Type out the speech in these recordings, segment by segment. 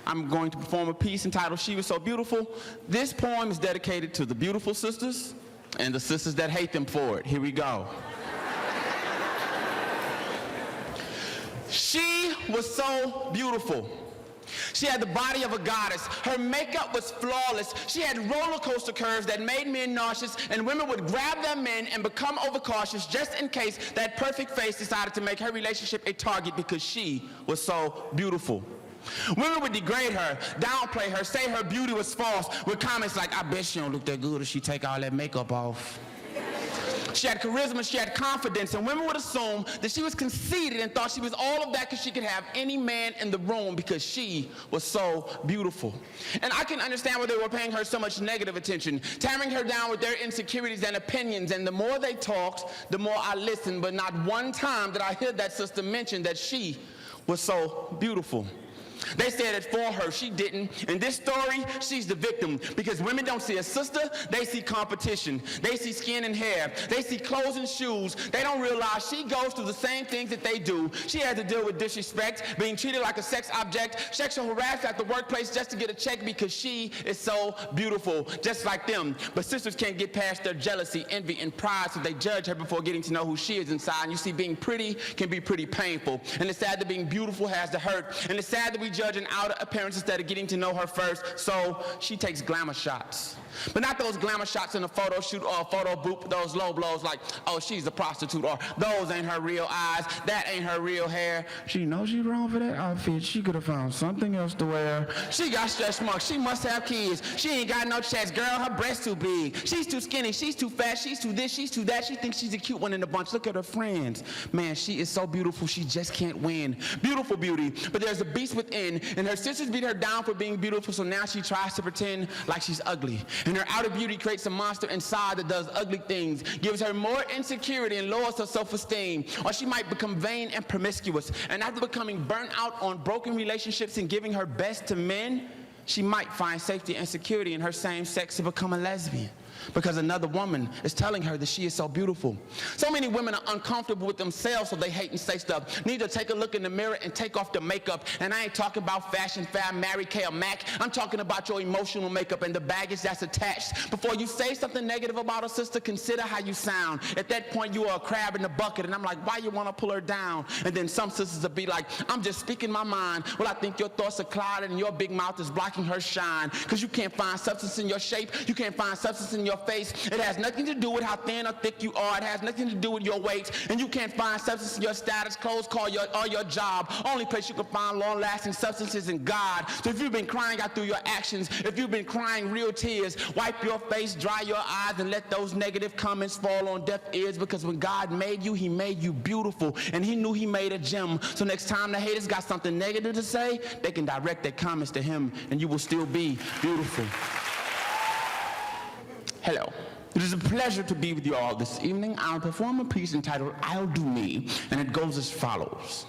I'm going to perform a piece entitled She Was So Beautiful. This poem is dedicated to the beautiful sisters and the sisters that hate them for it. Here we go. She was so beautiful. She had the body of a goddess. Her makeup was flawless. She had roller coaster curves that made men nauseous, and women would grab their men and become overcautious just in case that perfect face decided to make her relationship a target because she was so beautiful. Women would degrade her, downplay her, say her beauty was false with comments like, I bet she don't look that good if she take all that makeup off. She had charisma, she had confidence, and women would assume that she was conceited and thought she was all of that because she could have any man in the room because she was so beautiful. And I can understand why they were paying her so much negative attention, tearing her down with their insecurities and opinions, and the more they talked, the more I listened, but not one time did I hear that sister mention that she was so beautiful. They said it for her, she didn't. In this story, she's the victim because women don't see a sister, they see competition. They see skin and hair. They see clothes and shoes. They don't realize she goes through the same things that they do. She has to deal with disrespect, being treated like a sex object, sexual harassment at the workplace just to get a check because she is so beautiful, just like them. But sisters can't get past their jealousy, envy, and pride, so they judge her before getting to know who she is inside. And you see, being pretty can be pretty painful. And it's sad that being beautiful has to hurt. And it's sad that we judge an outer appearance instead of getting to know her first, so she takes glamour shots. But not those glamour shots in a photo shoot or a photo booth, those low blows like, oh, she's a prostitute, or those ain't her real eyes, that ain't her real hair. She knows she's wrong for that outfit. She could have found something else to wear. She got stretch marks. She must have kids. She ain't got no chest. Girl, her breast too big. She's too skinny. She's too fat. She's too this. She's too that. She thinks she's a cute one in the bunch. Look at her friends. Man, she is so beautiful. She just can't win. Beautiful beauty. But there's a beast within, and her sisters beat her down for being beautiful, so now she tries to pretend like she's ugly. And her outer beauty creates a monster inside that does ugly things, gives her more insecurity and lowers her self-esteem. Or she might become vain and promiscuous. And after becoming burnt out on broken relationships and giving her best to men, she might find safety and security in her same sex to become a lesbian, because another woman is telling her that she is so beautiful. So many women are uncomfortable with themselves, so they hate and say stuff. Need to take a look in the mirror and take off the makeup. And I ain't talking about fashion fab, Mary Kay or Mac. I'm talking about your emotional makeup and the baggage that's attached. Before you say something negative about a sister, consider how you sound. At that point, you are a crab in the bucket, and I'm like, why you want to pull her down? And then some sisters will be like, I'm just speaking my mind. Well, I think your thoughts are clouded and your big mouth is blocking her shine, because you can't find substance in your shape. You can't find substance in your face. It has nothing to do with how thin or thick you are. It has nothing to do with your weight. And you can't find substance in your status, clothes, car, or your job. Only place you can find long-lasting substance is in God. So if you've been crying out through your actions, if you've been crying real tears, wipe your face, dry your eyes, and let those negative comments fall on deaf ears, because when God made you, he made you beautiful. And he knew he made a gem. So next time the haters got something negative to say, they can direct their comments to him, and you will still be beautiful. Hello. It is a pleasure to be with you all this evening. I'll perform a piece entitled I'll Do Me, and it goes as follows.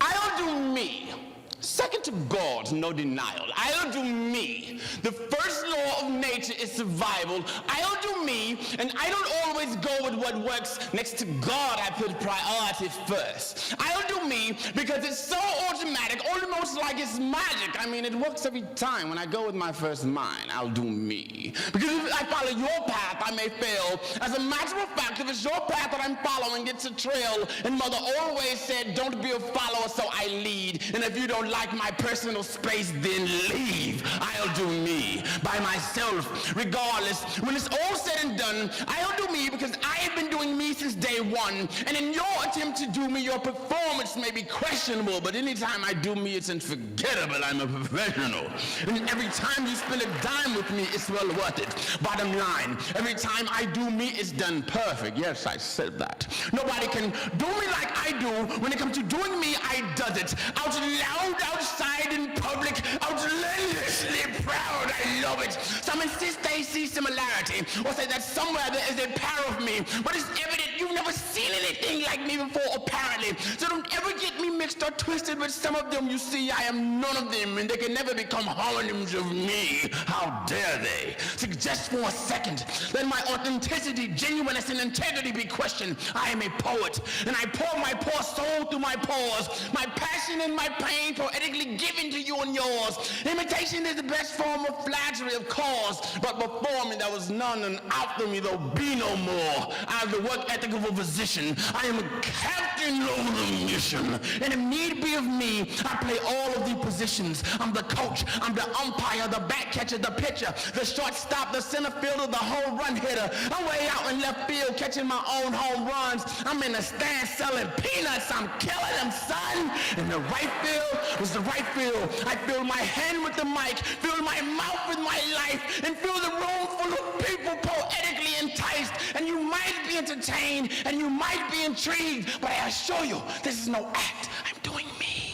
I'll do me. Second to God, no denial. I'll do me. The first law of nature is survival. I'll do me, and I don't always go with what works. Next to God, I put priority first. I'll do me because it's so automatic, almost like it's magic. I mean, it works every time when I go with my first mind. I'll do me. Because if I follow your path, I may fail. As a matter of fact, if it's your path that I'm following, it's a trail. And Mother always said, don't be a follower, so I lead. And if you don't like my personal space, then leave. I'll do me by myself, regardless. When it's all said and done, I'll do me because I have been doing me since day one. And in your attempt to do me, your performance may be questionable, but anytime I do me, it's unforgettable. I'm a professional. And every time you spend a dime with me, it's well worth it. Bottom line, every time I do me, it's done perfect. Yes, I said that. Nobody can do me like I do. When it comes to doing me, I does it. Out loud, outside, in public, outlandishly proud. I love it. Some insist they see similarity, or say that somewhere there is a pair of me, but it's evident you've never seen anything like me before, apparently. So don't ever get me mixed or twisted with some of them. You see, I am none of them, and they can never become homonyms of me. How dare they? Suggest for a second that my authenticity, genuineness, and integrity be questioned. I am a poet, and I pour my poor soul through my pores. My passion and my pain poetically given to you and yours. Imitation is the best form of flattery, of course, but before me there was none, and after me there'll be no more. I have the work ethic of a physician. I am a captain of the mission, and if need be of me, I play all of the positions. I'm the coach, I'm the umpire, the back catcher, the pitcher, the shortstop, the center fielder, the home run hitter. I'm way out in left field catching my own home runs. I'm in the stand selling peanuts. I'm killing them, son. And the right field was the right field. I filled my hand with the mic, filled my mouth with my life, and filled the room full of people poetically enticed. And you might be entertained, and you might be intrigued, but I assure you, this is no act. I'm doing me.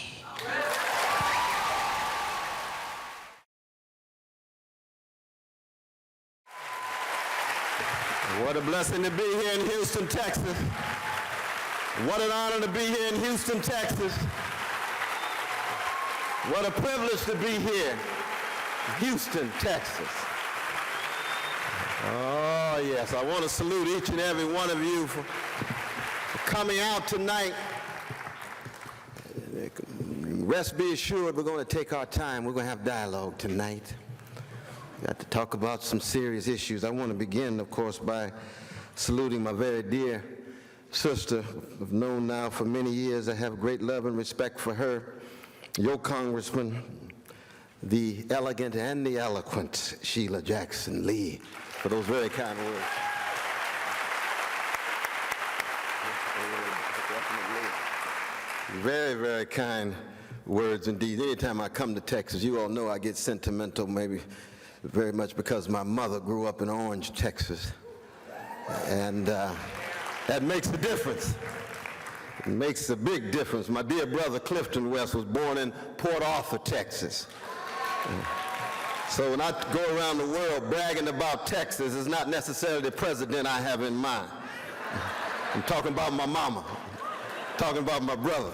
What a blessing to be here in Houston, Texas. What an honor to be here in Houston, Texas. What a privilege to be here in Houston, Texas. Oh, yes, I want to salute each and every one of you for coming out tonight. Rest be assured, we're going to take our time. We're going to have dialogue tonight. Got to talk about some serious issues. I want to begin, of course, by saluting my very dear sister I've known now for many years. I have great love and respect for her, your Congressman, the elegant and the eloquent Sheila Jackson Lee, for those very kind words. Very, very kind words indeed. Anytime I come to Texas, you all know I get sentimental, maybe very much because my mother grew up in Orange, Texas. And that makes a difference. It makes a big difference. My dear brother Clifton West was born in Port Arthur, Texas. So when I go around the world bragging about Texas, it's not necessarily the president I have in mind. I'm talking about my mama, talking about my brother,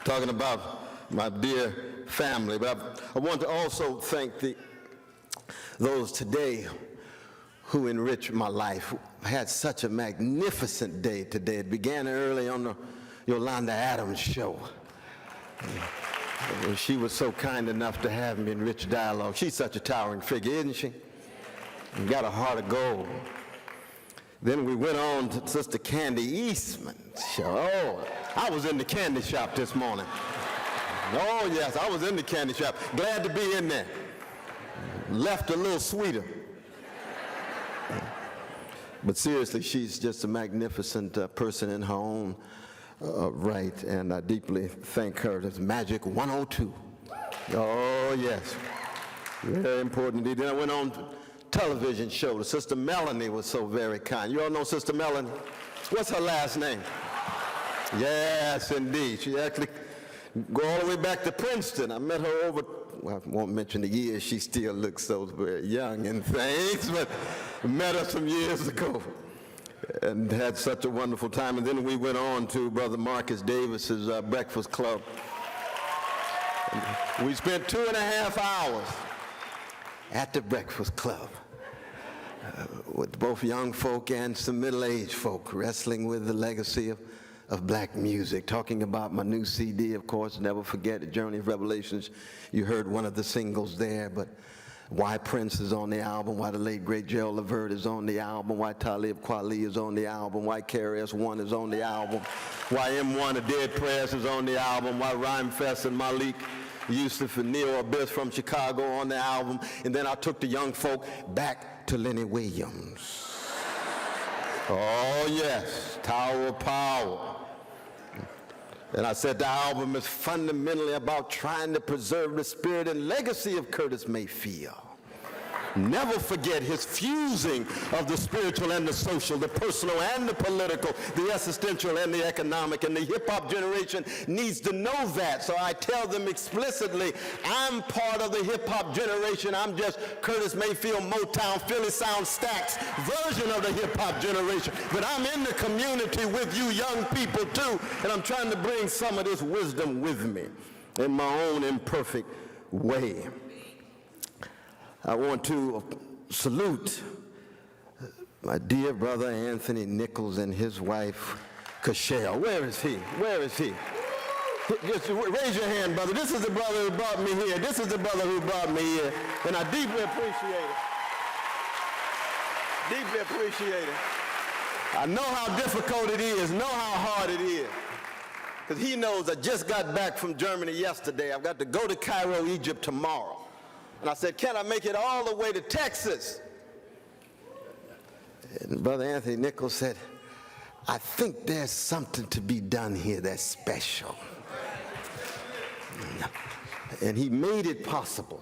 talking about my dear family. But I want to also thank those today who enriched my life. I had such a magnificent day today. It began early on the Yolanda Adams show. She was so kind enough to have me in Rich Dialogue. She's such a towering figure, isn't she? And got a heart of gold. Then we went on to Sister Candy Eastman's show. Oh, I was in the candy shop this morning. Oh, yes, I was in the candy shop. Glad to be in there. Left a little sweeter. But seriously, she's just a magnificent person in her own right, and I deeply thank her. That's Magic 102. Oh, yes. Very important indeed. Then I went on to television show. The Sister Melanie was so very kind. You all know Sister Melanie? What's her last name? Yes, indeed. She actually go all the way back to Princeton. I met her over, well, I won't mention the years. She still looks so very young and things, but I met her some years ago and had such a wonderful time. And then we went on to Brother Marcus Davis's Breakfast Club. And we spent 2.5 hours at the Breakfast Club with both young folk and some middle-aged folk, wrestling with the legacy of black music, talking about my new CD, of course, Never Forget, The Journey of Revelations. You heard one of the singles there, but why Prince is on the album, why the late great Gerald Levert is on the album, why Talib Kweli is on the album, why KRS-One is on the album, why M1, A Dead Prayers is on the album, why Rhymefest and Malik Yusuf and Neil Abyss from Chicago on the album. And then I took the young folk back to Lenny Williams. Oh yes, Tower of Power. And I said the album is fundamentally about trying to preserve the spirit and legacy of Curtis Mayfield. Never forget his fusing of the spiritual and the social, the personal and the political, the existential and the economic. And the hip-hop generation needs to know that. So I tell them explicitly, I'm part of the hip-hop generation. I'm just Curtis Mayfield, Motown, Philly Sound Stax version of the hip-hop generation. But I'm in the community with you young people too, and I'm trying to bring some of this wisdom with me in my own imperfect way. I want to salute my dear brother Anthony Nichols and his wife, Cashel. Where is he? Where is he? Just raise your hand, brother. This is the brother who brought me here. This is the brother who brought me here. And I deeply appreciate it. Deeply appreciate it. I know how difficult it is, know how hard it is. Because he knows I just got back from Germany yesterday. I've got to go to Cairo, Egypt tomorrow. And I said, can I make it all the way to Texas? And Brother Anthony Nichols said, I think there's something to be done here that's special. And he made it possible,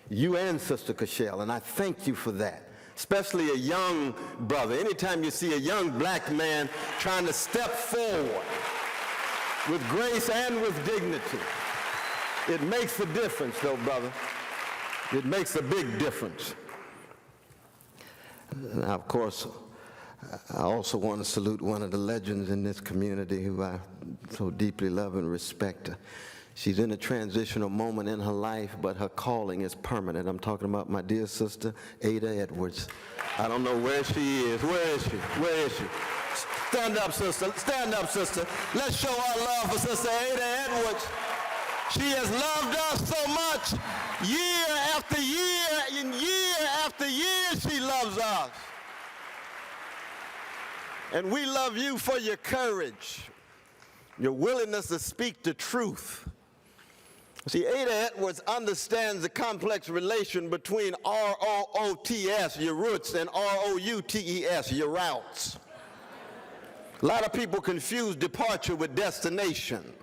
you and Sister Cashel, and I thank you for that. Especially a young brother. Anytime you see a young black man trying to step forward with grace and with dignity, it makes a difference, though, brother. It makes a big difference. Now, of course, I also want to salute one of the legends in this community who I so deeply love and respect. She's in a transitional moment in her life, but her calling is permanent. I'm talking about my dear sister, Ada Edwards. I don't know where she is. Where is she? Where is she? Stand up, sister. Stand up, sister. Let's show our love for Sister Ada Edwards. She has loved us so much. Year after year, and year after year, she loves us. And we love you for your courage, your willingness to speak the truth. See, Ada Edwards understands the complex relation between R-O-O-T-S, your roots, and R-O-U-T-E-S, your routes. A lot of people confuse departure with destination.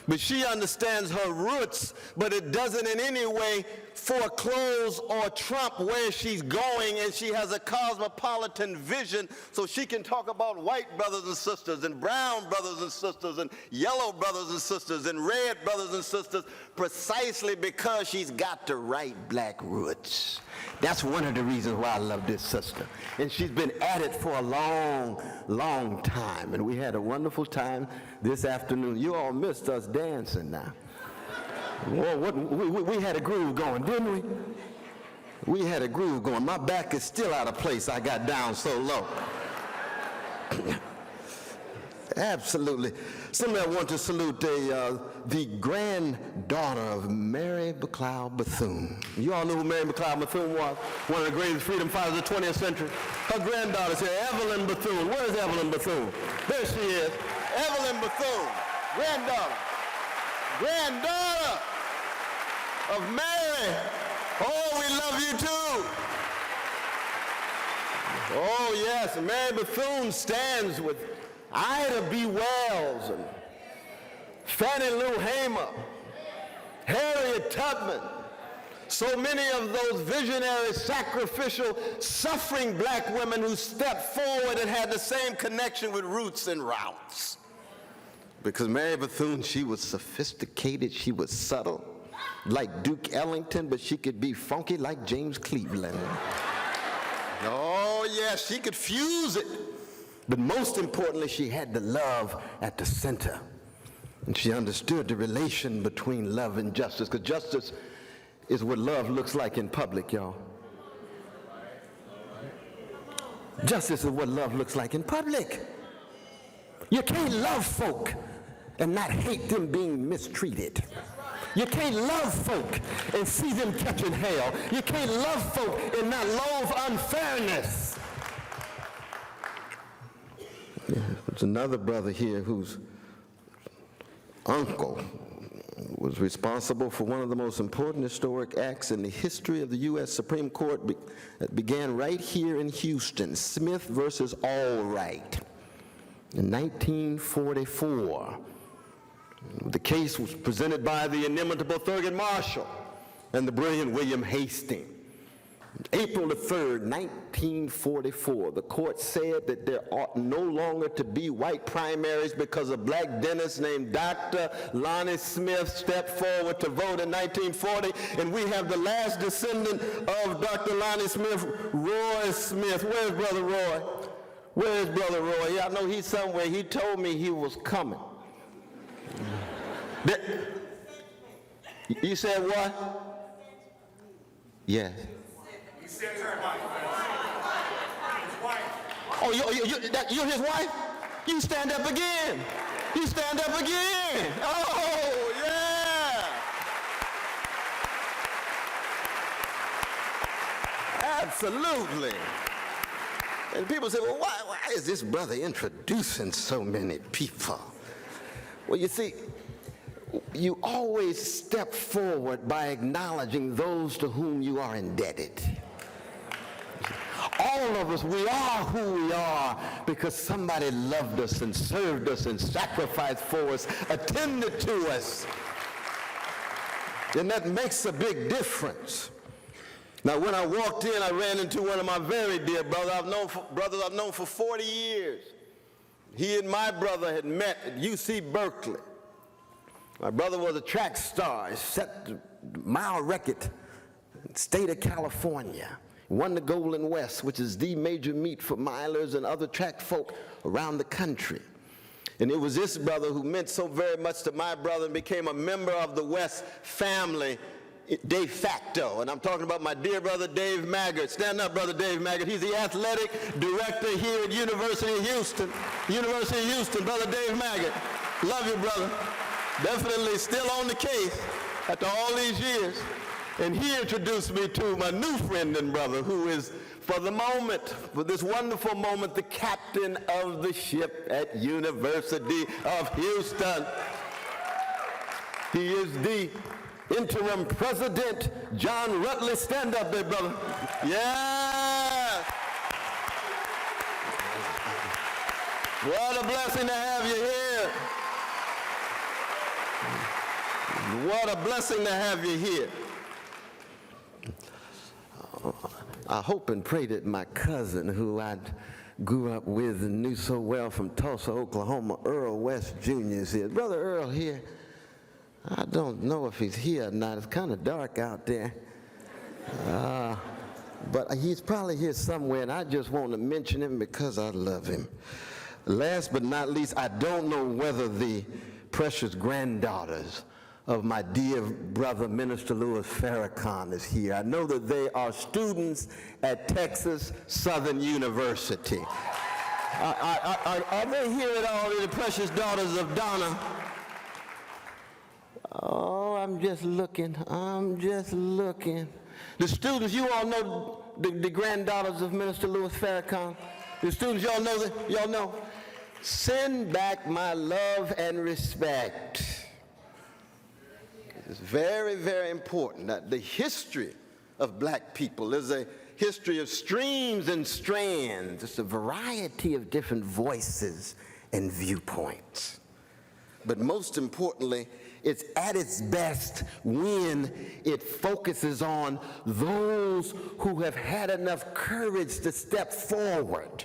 But she understands her roots, but it doesn't in any way foreclose or trump where she's going, and she has a cosmopolitan vision so she can talk about white brothers and sisters and brown brothers and sisters and yellow brothers and sisters and red brothers and sisters precisely because she's got the right black roots. That's one of the reasons why I love this sister. And she's been at it for a long, long time. And we had a wonderful time this afternoon. You all missed us dancing now. Whoa, we had a groove going, didn't we? We had a groove going. My back is still out of place. I got down so low. Absolutely. Somebody I want to salute the granddaughter of Mary McLeod Bethune. You all know who Mary McLeod Bethune was? One of the greatest freedom fighters of the 20th century. Her granddaughter's here, Evelyn Bethune. Where is Evelyn Bethune? There she is. Evelyn Bethune, granddaughter. Granddaughter of Mary. Oh, we love you too. Oh, yes, Mary Bethune stands with Ida B. Wells and Fannie Lou Hamer, Harriet Tubman, so many of those visionary, sacrificial, suffering black women who stepped forward and had the same connection with roots and routes. Because Mary Bethune, she was sophisticated, she was subtle, like Duke Ellington, but she could be funky like James Cleveland. Oh, yes, she could fuse it. But most importantly, she had the love at the center. And she understood the relation between love and justice, because justice is what love looks like in public, y'all. Justice is what love looks like in public. You can't love folk and not hate them being mistreated. You can't love folk and see them catching hell. You can't love folk and not loathe unfairness. There's another brother here whose uncle was responsible for one of the most important historic acts in the history of the U.S. Supreme Court that began right here in Houston, Smith versus Allwright, in 1944. The case was presented by the inimitable Thurgood Marshall, and the brilliant William Hastings. April the 3rd, 1944, the court said that there ought no longer to be white primaries because a black dentist named Dr. Lonnie Smith stepped forward to vote in 1940, and we have the last descendant of Dr. Lonnie Smith, Roy Smith. Where's Brother Roy? Where's Brother Roy? Yeah, I know he's somewhere. He told me he was coming. You said what? Yes. Oh, you're his wife? You stand up again. You stand up again. Oh, yeah. Absolutely. And people say, well, why is this brother introducing so many people? Well, you see, you always step forward by acknowledging those to whom you are indebted. All of us, we are who we are because somebody loved us and served us and sacrificed for us, attended to us. And that makes a big difference. Now, when I walked in, I ran into one of my very dear brothers I've known for 40 years. He and my brother had met at UC Berkeley. My brother was a track star. He set the mile record in the state of California. Won the Golden West, which is the major meet for milers and other track folk around the country. And it was this brother who meant so very much to my brother and became a member of the West family de facto. And I'm talking about my dear brother Dave Maggart. Stand up, brother Dave Maggart. He's the athletic director here at University of Houston. University of Houston, brother Dave Maggart. Love you, brother. Definitely still on the case after all these years. And he introduced me to my new friend and brother, who is, for the moment, for this wonderful moment, the captain of the ship at University of Houston. He is the interim president, John Rutley. Stand up there, brother. Yeah. What a blessing to have you here. What a blessing to have you here. I hope and pray that my cousin, who I grew up with and knew so well from Tulsa, Oklahoma, Earl West Jr. is here. Brother Earl here, I don't know if he's here or not. It's kind of dark out there. But he's probably here somewhere, and I just want to mention him because I love him. Last but not least, I don't know whether the precious granddaughters of my dear brother, Minister Louis Farrakhan, is here. I know that they are students at Texas Southern University. Are they here at all, the precious daughters of Donna? Oh, I'm just looking. The students, you all know the granddaughters of Minister Louis Farrakhan? The students, y'all know that? Y'all know? Send back my love and respect. It's very, very important that the history of black people is a history of streams and strands. It's a variety of different voices and viewpoints. But most importantly, it's at its best when it focuses on those who have had enough courage to step forward.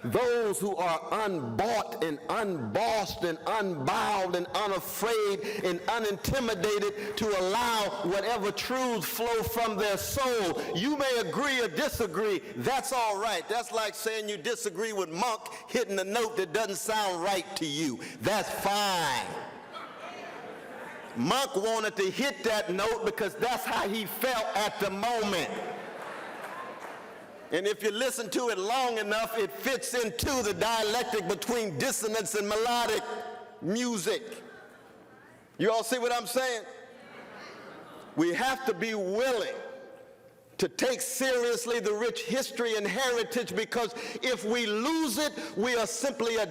Those who are unbought and unbossed and unbowed and unafraid and unintimidated to allow whatever truths flow from their soul. You may agree or disagree. That's all right. That's like saying you disagree with Monk hitting a note that doesn't sound right to you. That's fine. Monk wanted to hit that note because that's how he felt at the moment. And if you listen to it long enough, it fits into the dialectic between dissonance and melodic music. You all see what I'm saying? We have to be willing to take seriously the rich history and heritage, because if we lose it, we are simply a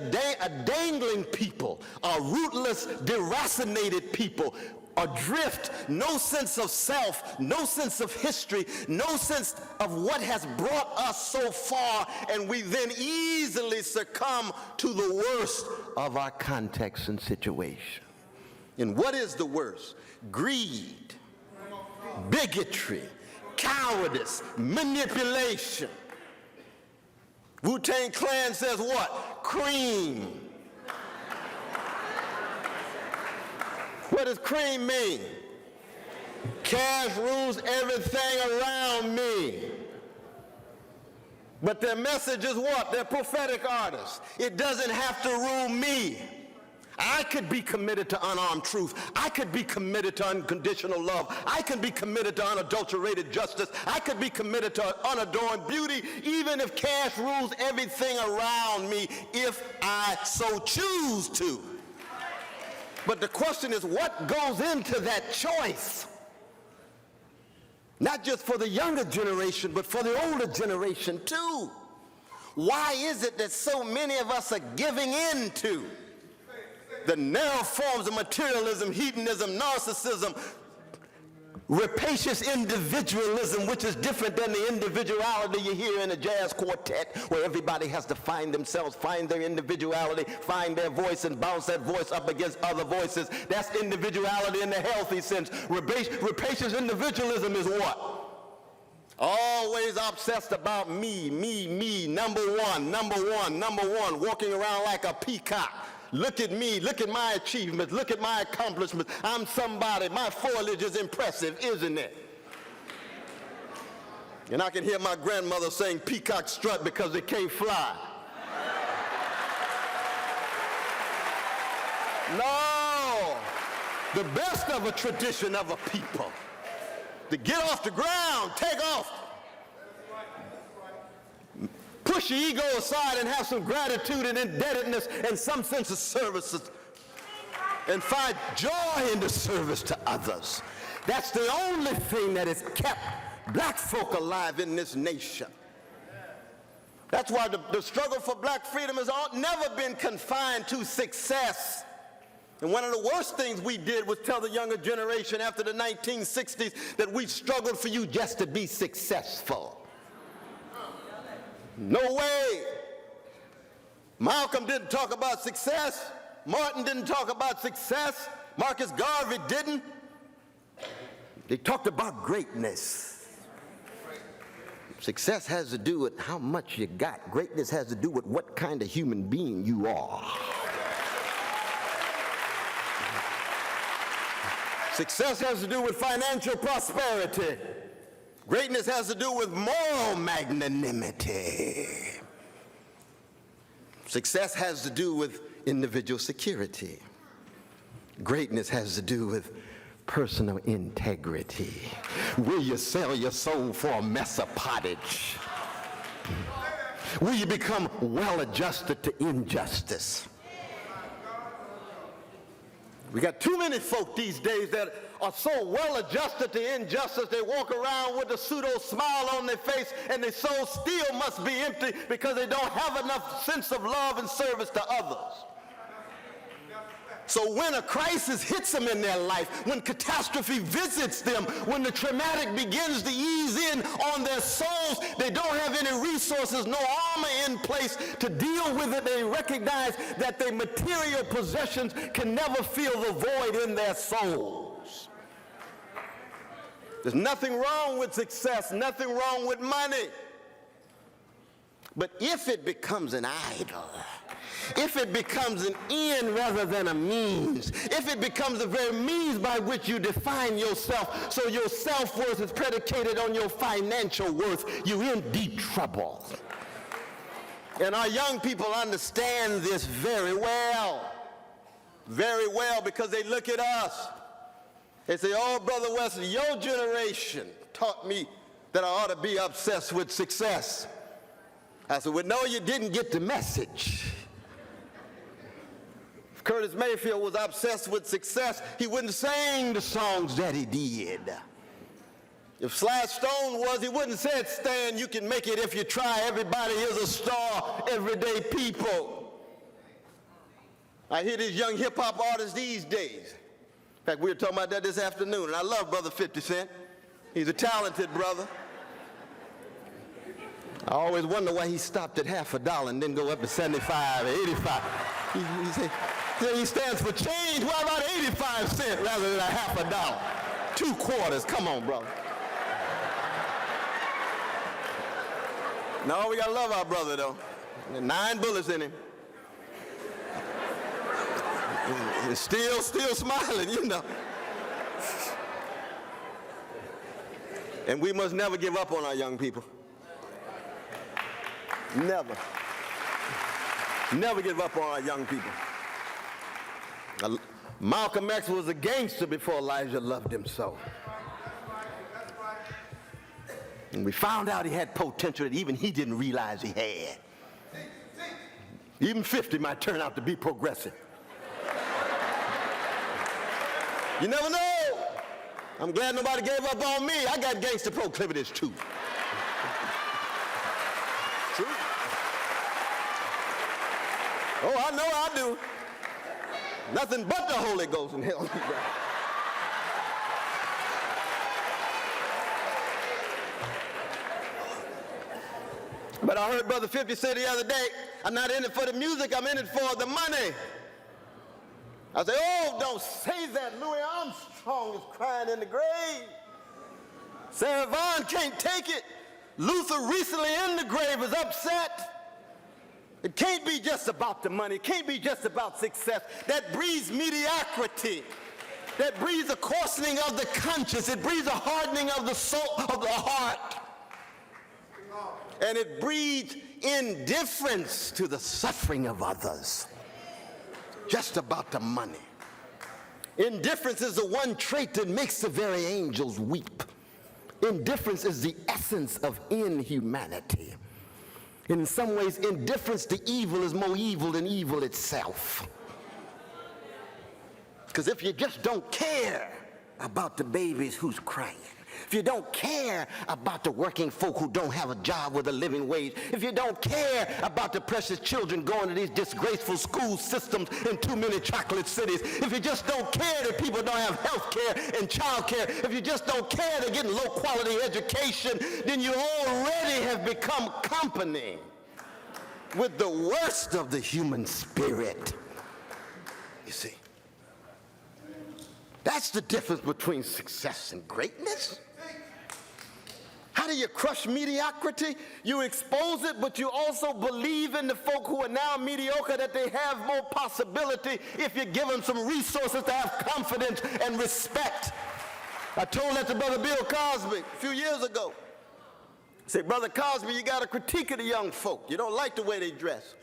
dangling people, a rootless, deracinated people, adrift, no sense of self, no sense of history, no sense of what has brought us so far, and we then easily succumb to the worst of our context and situation. And what is the worst? Greed. bigotry, cowardice, manipulation. Wu-Tang Clan says what? Cream. What does cream mean? Cash rules everything around me. But their message is what? They're prophetic artists. It doesn't have to rule me. I could be committed to unarmed truth. I could be committed to unconditional love. I could be committed to unadulterated justice. I could be committed to unadorned beauty, even if cash rules everything around me, if I so choose to. But the question is, what goes into that choice? Not just for the younger generation, but for the older generation too. Why is it that so many of us are giving in to the narrow forms of materialism, hedonism, narcissism, rapacious individualism, which is different than the individuality you hear in a jazz quartet, where everybody has to find themselves, find their individuality, find their voice, and bounce that voice up against other voices? That's individuality in the healthy sense. Rapacious individualism is what? Always obsessed about me, number one, walking around like a peacock. Look at me, look at my achievements, look at my accomplishments. I'm somebody. My foliage is impressive, isn't it? And I can hear my grandmother saying peacock strut because they can't fly. No, the best of a tradition of a people, to get off the ground, take off. Push your ego aside and have some gratitude and indebtedness and some sense of service, and find joy in the service to others. That's the only thing that has kept black folk alive in this nation. That's why the struggle for black freedom has never been confined to success. And one of the worst things we did was tell the younger generation after the 1960s that we struggled for you just to be successful. No way. Malcolm didn't talk about success. Martin didn't talk about success. Marcus Garvey didn't. They talked about greatness. Success has to do with how much you got. Greatness has to do with what kind of human being you are. Success has to do with financial prosperity. Greatness has to do with moral magnanimity. Success has to do with individual security. Greatness has to do with personal integrity. Will you sell your soul for a mess of pottage? Will you become well-adjusted to injustice? We got too many folk these days that are so well-adjusted to injustice, they walk around with a pseudo-smile on their face, and their soul still must be empty because they don't have enough sense of love and service to others. So when a crisis hits them in their life, when catastrophe visits them, when the traumatic begins to ease in on their souls, they don't have any resources, no armor in place to deal with it. They recognize that their material possessions can never fill the void in their souls. There's nothing wrong with success, nothing wrong with money. But if it becomes an idol, if it becomes an end rather than a means, if it becomes the very means by which you define yourself, so your self-worth is predicated on your financial worth, you're in deep trouble. And our young people understand this very well, because they look at us. They say, oh, Brother Wesley, your generation taught me that I ought to be obsessed with success. I said, well, no, you didn't get the message. If Curtis Mayfield was obsessed with success, he wouldn't sing the songs that he did. If Sly Stone was, he wouldn't say, Stan, you can make it if you try. Everybody is a star, everyday people. I hear these young hip-hop artists these days. In fact, we were talking about that this afternoon, and I love Brother 50 Cent. He's a talented brother. I always wonder why he stopped at $50 and didn't go up to 75 or 85. He stands for change. Why about 85 cents rather than $50? 2 quarters. Come on, brother. No, we gotta love our brother, though. 9 bullets in him. He's still smiling, you know. And we must never give up on our young people. Never. Never give up on our young people. Malcolm X was a gangster before Elijah loved him so. And we found out he had potential that even he didn't realize he had. Even 50 might turn out to be progressive. You never know. I'm glad nobody gave up on me. I got gangster proclivities too. True. Oh, I know I do. Nothing but the Holy Ghost in hell. But I heard Brother 50 say the other day, I'm not in it for the music, I'm in it for the money. I said, oh, don't say that. Louis Armstrong is crying in the grave. Sarah Vaughan can't take it. Luther recently in the grave is upset. It can't be just about the money. It can't be just about success. That breeds mediocrity. That breeds a coarsening of the conscience. It breeds a hardening of the soul, of the heart. And it breeds indifference to the suffering of others. Just about the money. Indifference is the one trait that makes the very angels weep. Indifference is the essence of inhumanity. In some ways, indifference to evil is more evil than evil itself. Because if you just don't care about the babies who's crying, if you don't care about the working folk who don't have a job with a living wage, if you don't care about the precious children going to these disgraceful school systems in too many chocolate cities, if you just don't care that people don't have health care and child care, if you just don't care they're getting low quality education, then you already have become company with the worst of the human spirit. You see, that's the difference between success and greatness. How do you crush mediocrity? You expose it, but you also believe in the folk who are now mediocre that they have more possibility if you give them some resources to have confidence and respect. I told that to Brother Bill Cosby a few years ago. I said, Brother Cosby, you got a critique of the young folk. You don't like the way they dress.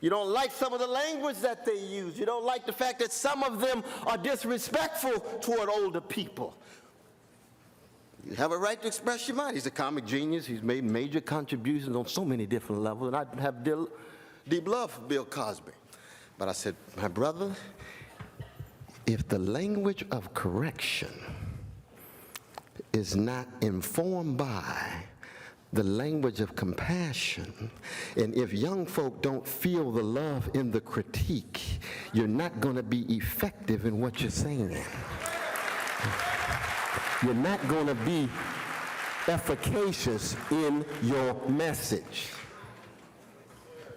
You don't like some of the language that they use. You don't like the fact that some of them are disrespectful toward older people. You have a right to express your mind. He's a comic genius. He's made major contributions on so many different levels, and I have deep love for Bill Cosby. But I said, my brother, if the language of correction is not informed by the language of compassion, and if young folk don't feel the love in the critique, you're not going to be effective in what you're saying. You're not going to be efficacious in your message.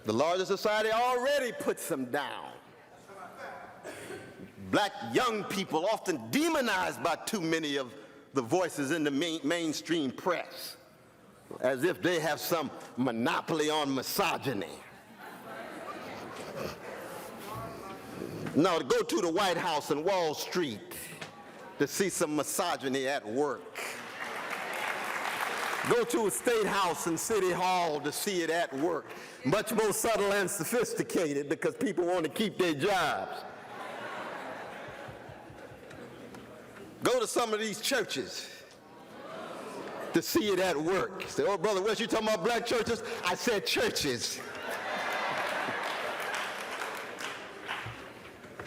The larger society already puts them down. Black young people often demonized by too many of the voices in the mainstream press, as if they have some monopoly on misogyny. No, to go to the White House and Wall Street to see some misogyny at work. Go to a State House and City Hall to see it at work. Much more subtle and sophisticated because people want to keep their jobs. Go to some of these churches to see it at work. Say, oh, Brother West, you talking about black churches? I said churches.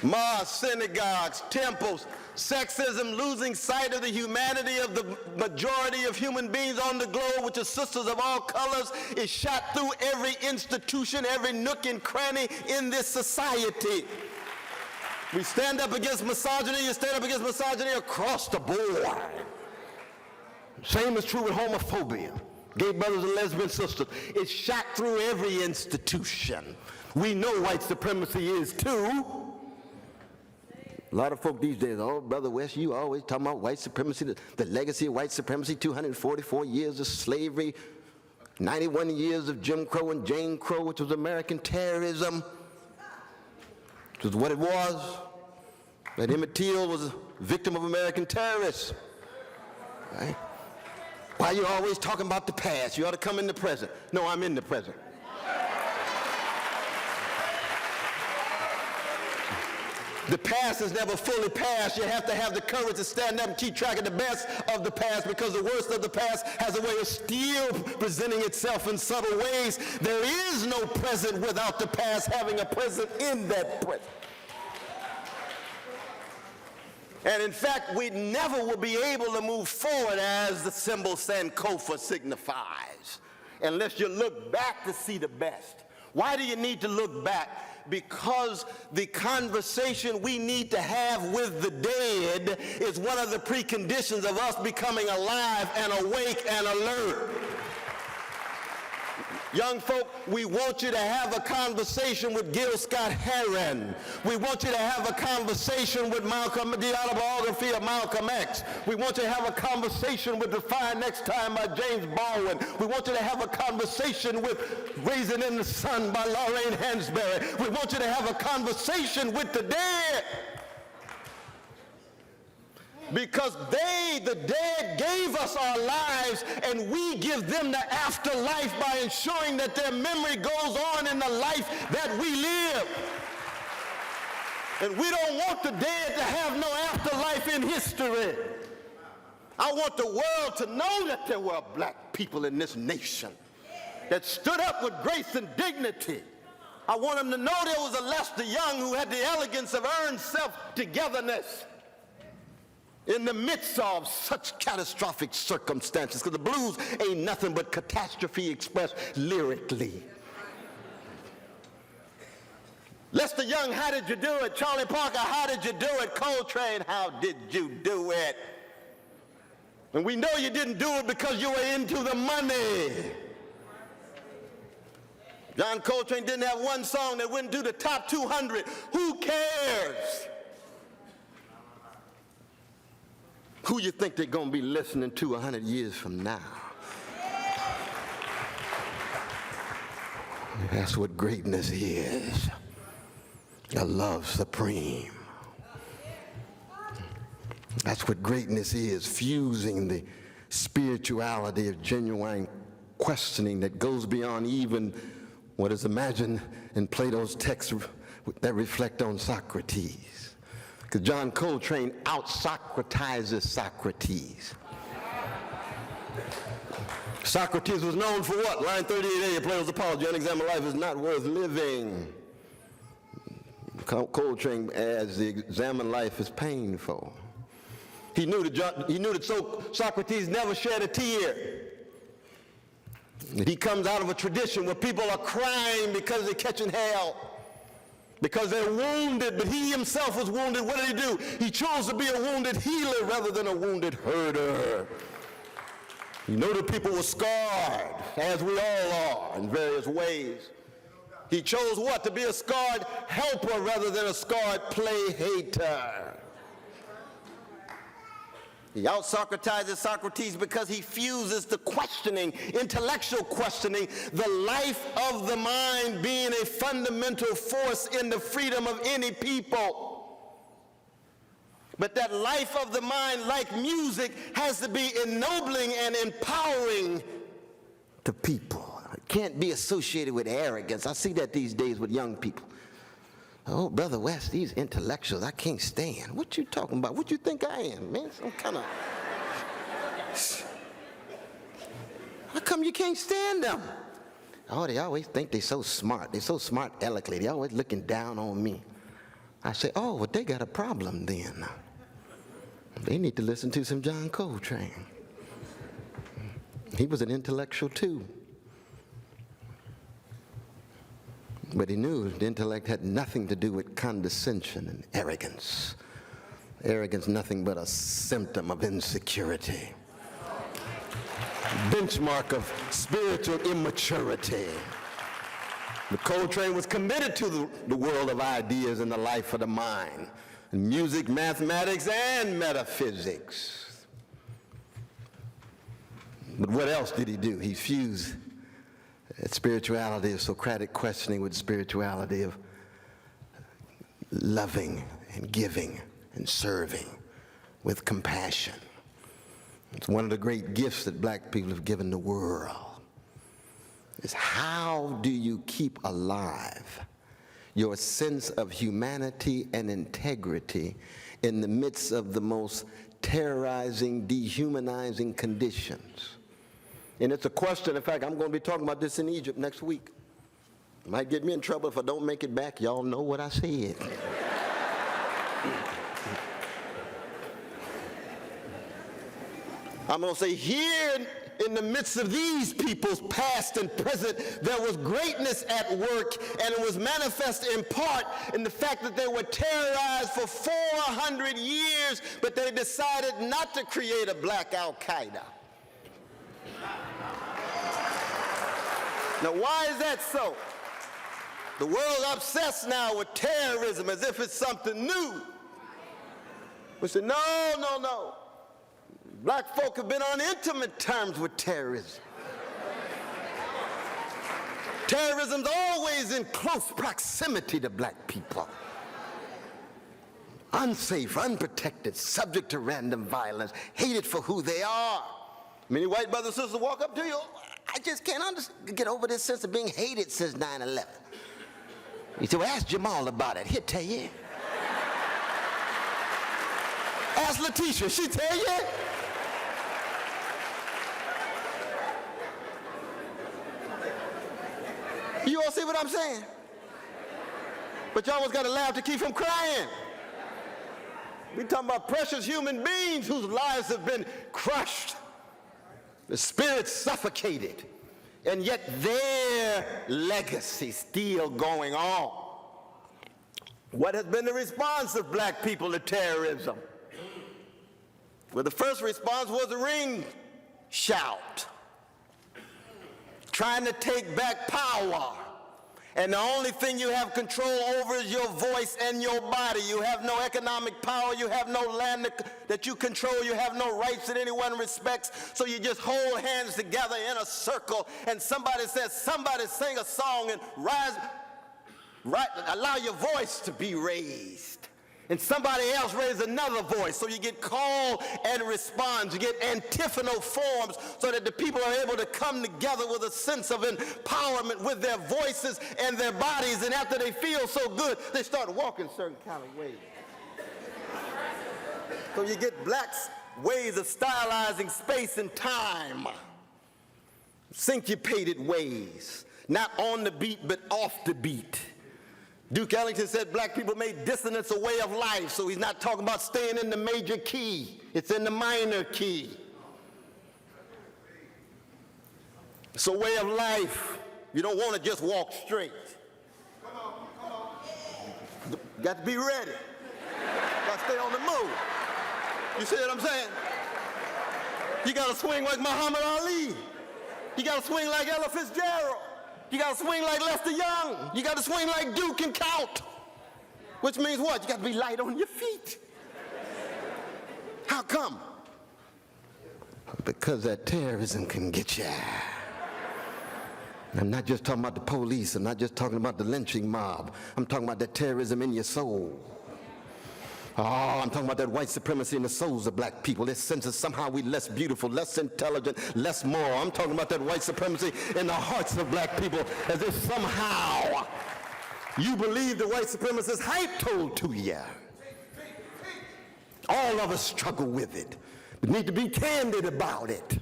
Mosques, synagogues, temples, sexism, losing sight of the humanity of the majority of human beings on the globe, which are sisters of all colors, is shot through every institution, every nook and cranny in this society. We stand up against misogyny, you stand up against misogyny across the board. Same is true with homophobia. Gay brothers and lesbian sisters. It's shot through every institution. We know white supremacy is too. A lot of folk these days, oh, Brother West, you always talking about white supremacy, the legacy of white supremacy, 244 years of slavery, 91 years of Jim Crow and Jane Crow, which was American terrorism, which was what it was. That Emmett Till was a victim of American terrorists. Right? Why are you always talking about the past? You ought to come in the present. No, I'm in the present. The past is never fully past. You have to have the courage to stand up and keep track of the best of the past, because the worst of the past has a way of still presenting itself in subtle ways. There is no present without the past having a present in that present. And in fact, we never will be able to move forward, as the symbol Sankofa signifies, unless you look back to see the best. Why do you need to look back? Because the conversation we need to have with the dead is one of the preconditions of us becoming alive and awake and alert. Young folk, we want you to have a conversation with Gil Scott-Heron. We want you to have a conversation with Malcolm, the autobiography of Malcolm X. We want you to have a conversation with Define Next Time by James Baldwin. We want you to have a conversation with Raisin in the Sun by Lorraine Hansberry. We want you to have a conversation with the dead. Because they, the dead, gave us our lives, and we give them the afterlife by ensuring that their memory goes on in the life that we live. And we don't want the dead to have no afterlife in history. I want the world to know that there were black people in this nation that stood up with grace and dignity. I want them to know there was a Lester Young who had the elegance of earned self-togetherness in the midst of such catastrophic circumstances, because the blues ain't nothing but catastrophe expressed lyrically. Lester Young, how did you do it? Charlie Parker, how did you do it? Coltrane, how did you do it? And we know you didn't do it because you were into the money. John Coltrane didn't have one song that wouldn't do the top 200. Who cares? Who you think they're going to be listening to 100 years from now? That's what greatness is. A love supreme. That's what greatness is, fusing the spirituality of genuine questioning that goes beyond even what is imagined in Plato's texts that reflect on Socrates. Because John Coltrane out-Socratizes Socrates. Socrates was known for what? Line 38A of Plato's Apology, unexamined life is not worth living. Coltrane adds the examined life is painful. He knew that Socrates never shed a tear. He comes out of a tradition where people are crying because they're catching hell, because they're wounded, but he himself was wounded. What did he do? He chose to be a wounded healer rather than a wounded herder. You know that people were scarred, as we all are, in various ways. He chose what? To be a scarred helper rather than a scarred play hater. He out-Socratizes Socrates because he fuses the questioning, intellectual questioning, the life of the mind being a fundamental force in the freedom of any people. But that life of the mind, like music, has to be ennobling and empowering to people. It can't be associated with arrogance. I see that these days with young people. Oh, Brother West, these intellectuals I can't stand. What you talking about? What you think I am, man? Some kind of... How come you can't stand them? Oh, they always think they're so smart. They're so smart eloquently. They're always looking down on me. I say, oh, well, they got a problem then. They need to listen to some John Coltrane. He was an intellectual too. But he knew the intellect had nothing to do with condescension and arrogance. Arrogance, nothing but a symptom of insecurity. Benchmark of spiritual immaturity. But Coltrane was committed to the world of ideas and the life of the mind. music, mathematics, and metaphysics. But what else did he do? He fused spirituality of Socratic questioning with spirituality of loving and giving and serving with compassion. It's one of the great gifts that black people have given the world, is how do you keep alive your sense of humanity and integrity in the midst of the most terrorizing, dehumanizing conditions? And it's a question, in fact, I'm going to be talking about this in Egypt next week. Might get me in trouble if I don't make it back. Y'all know what I said. I'm going to say, here in the midst of these people's past and present, there was greatness at work, and it was manifest in part in the fact that they were terrorized for 400 years, but they decided not to create a black Al-Qaeda. Now, why is that so? The world's obsessed now with terrorism as if it's something new. We say, no. Black folk have been on intimate terms with terrorism. Terrorism's always in close proximity to black people. Unsafe, unprotected, subject to random violence, hated for who they are. Many white brothers and sisters walk up to you, I just can't get over this sense of being hated since 9/11. You say, well, ask Jamal about it. He'll tell you. Ask Letitia, she'll tell you. You all see what I'm saying? But you always got to laugh to keep from crying. We're talking about precious human beings whose lives have been crushed, the spirits suffocated, and yet their legacy still going on. What has been the response of black people to terrorism? Well, the first response was a ring shout, trying to take back power. And the only thing you have control over is your voice and your body. You have no economic power. You have no land that you control. You have no rights that anyone respects. So you just hold hands together in a circle, and somebody says, somebody sing a song and allow your voice to be raised. And somebody else raises another voice. So you get call and response. You get antiphonal forms so that the people are able to come together with a sense of empowerment with their voices and their bodies. And after they feel so good, they start walking certain kind of ways. So you get black ways of stylizing space and time. Syncopated ways. Not on the beat, but off the beat. Duke Ellington said black people made dissonance a way of life, so he's not talking about staying in the major key. It's in the minor key. It's a way of life. You don't want to just walk straight. Come on. Got to be ready. Got to stay on the move. You see what I'm saying? You got to swing like Muhammad Ali. You got to swing like Ella Fitzgerald. You got to swing like Lester Young. You got to swing like Duke and Count. Which means what? You got to be light on your feet. How come? Because that terrorism can get you. I'm not just talking about the police. I'm not just talking about the lynching mob. I'm talking about that terrorism in your soul. Oh, I'm talking about that white supremacy in the souls of black people. This sense that somehow we less beautiful, less intelligent, less moral. I'm talking about that white supremacy in the hearts of black people, as if somehow you believe the white supremacist hype told to you. All of us struggle with it. We need to be candid about it.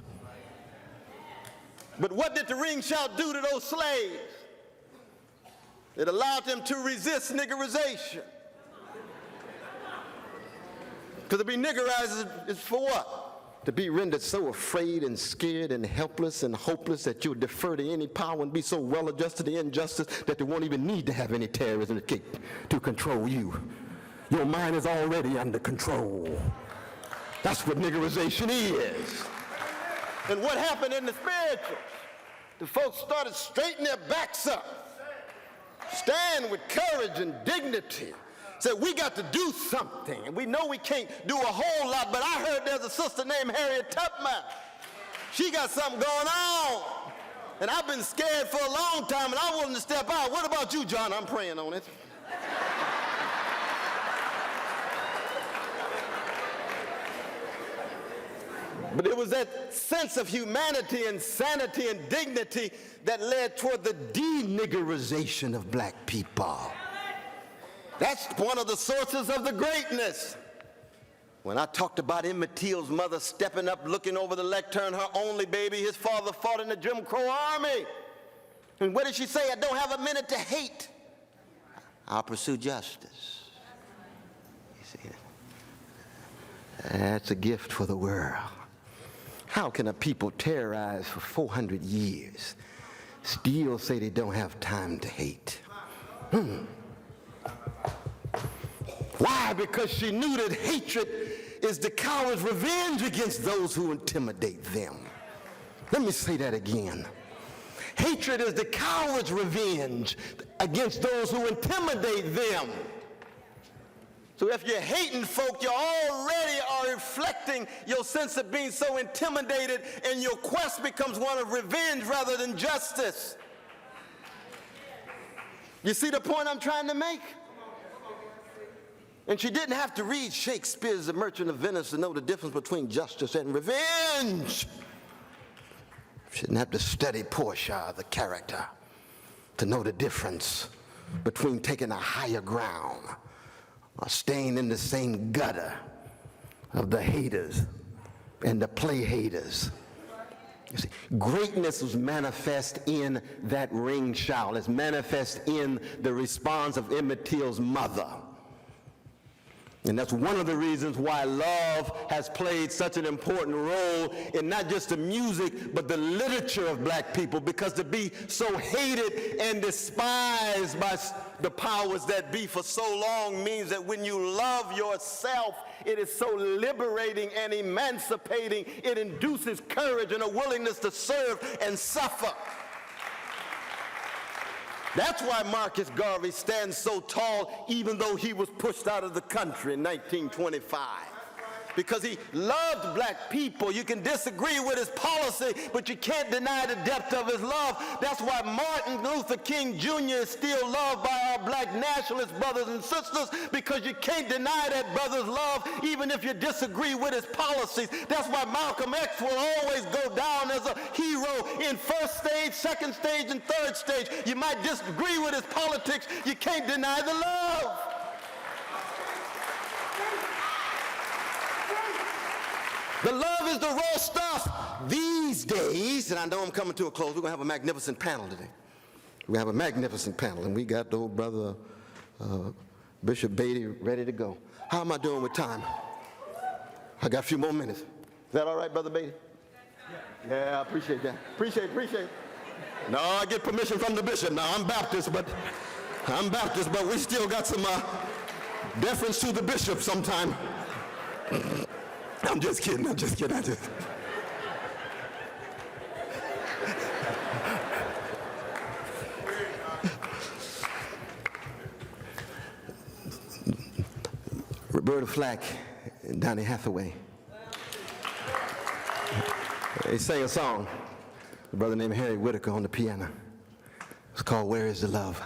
But what did the ring shout do to those slaves? It allowed them to resist niggerization. Because to be niggerized is for what? To be rendered so afraid and scared and helpless and hopeless that you'll defer to any power and be so well adjusted to injustice that they won't even need to have any terrorism to control you. Your mind is already under control. That's what niggerization is. And what happened in the spirituals? The folks started straightening their backs up, stand with courage and dignity, said, we got to do something. And we know we can't do a whole lot, but I heard there's a sister named Harriet Tubman. She got something going on. And I've been scared for a long time, and I'm willing to step out. What about you, John? I'm praying on it. But it was that sense of humanity and sanity and dignity that led toward the deniggerization of black people. That's one of the sources of the greatness. When I talked about Emmett Till's mother stepping up, looking over the lectern, her only baby, his father fought in the Jim Crow Army. And what did she say? I don't have a minute to hate. I'll pursue justice. You see, that's a gift for the world. How can a people terrorized for 400 years still say they don't have time to hate? Why? Because she knew that hatred is the coward's revenge against those who intimidate them. Let me say that again. Hatred is the coward's revenge against those who intimidate them. So if you're hating folk, you already are reflecting your sense of being so intimidated, and your quest becomes one of revenge rather than justice. You see the point I'm trying to make? And she didn't have to read Shakespeare's The Merchant of Venice to know the difference between justice and revenge. She didn't have to study Portia, the character, to know the difference between taking a higher ground or staying in the same gutter of the haters and the play haters. You see, greatness was manifest in that ring shout. It's manifest in the response of Emmett Till's mother. And that's one of the reasons why love has played such an important role in not just the music, but the literature of black people, because to be so hated and despised by the powers that be for so long means that when you love yourself, it is so liberating and emancipating. It induces courage and a willingness to serve and suffer. That's why Marcus Garvey stands so tall, even though he was pushed out of the country in 1925. Because he loved black people. You can disagree with his policy, but you can't deny the depth of his love. That's why Martin Luther King Jr. is still loved by our black nationalist brothers and sisters, because you can't deny that brother's love, even if you disagree with his policies. That's why Malcolm X will always go down as a hero in first stage, second stage, and third stage. You might disagree with his politics. You can't deny the love. The love is the raw stuff. These days, and I know I'm coming to a close, we're going to have a magnificent panel today. We have a magnificent panel, and we got the old brother Bishop Beatty ready to go. How am I doing with time? I got a few more minutes. Is that all right, Brother Beatty? Yeah, I appreciate that. Appreciate it. No, I get permission from the bishop. Now, I'm Baptist, but we still got some deference to the bishop sometime. I'm just kidding. Roberta Flack and Donny Hathaway, they sang a song, a brother named Harry Whitaker on the piano. It's called Where Is the Love?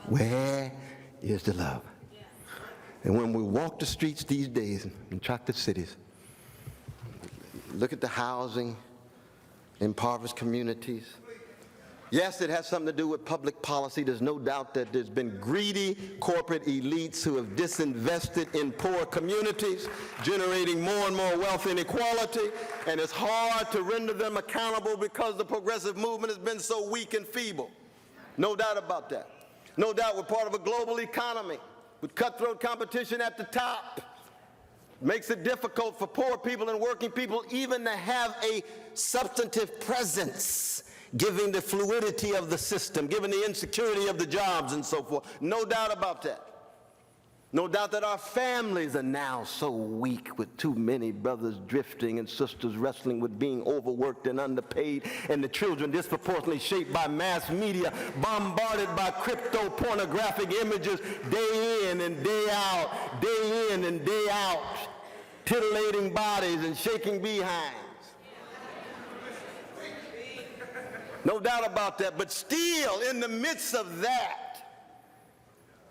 Where is the love? And when we walk the streets these days in chocolate cities, look at the housing, impoverished communities. Yes, it has something to do with public policy. There's no doubt that there's been greedy corporate elites who have disinvested in poor communities, generating more and more wealth inequality, and it's hard to render them accountable because the progressive movement has been so weak and feeble. No doubt about that. No doubt we're part of a global economy with cutthroat competition at the top. Makes it difficult for poor people and working people even to have a substantive presence, given the fluidity of the system, given the insecurity of the jobs and so forth. No doubt about that. No doubt that our families are now so weak, with too many brothers drifting and sisters wrestling with being overworked and underpaid, and the children disproportionately shaped by mass media, bombarded by crypto-pornographic images day in and day out, day in and day out, titillating bodies and shaking behinds. No doubt about that, but still in the midst of that,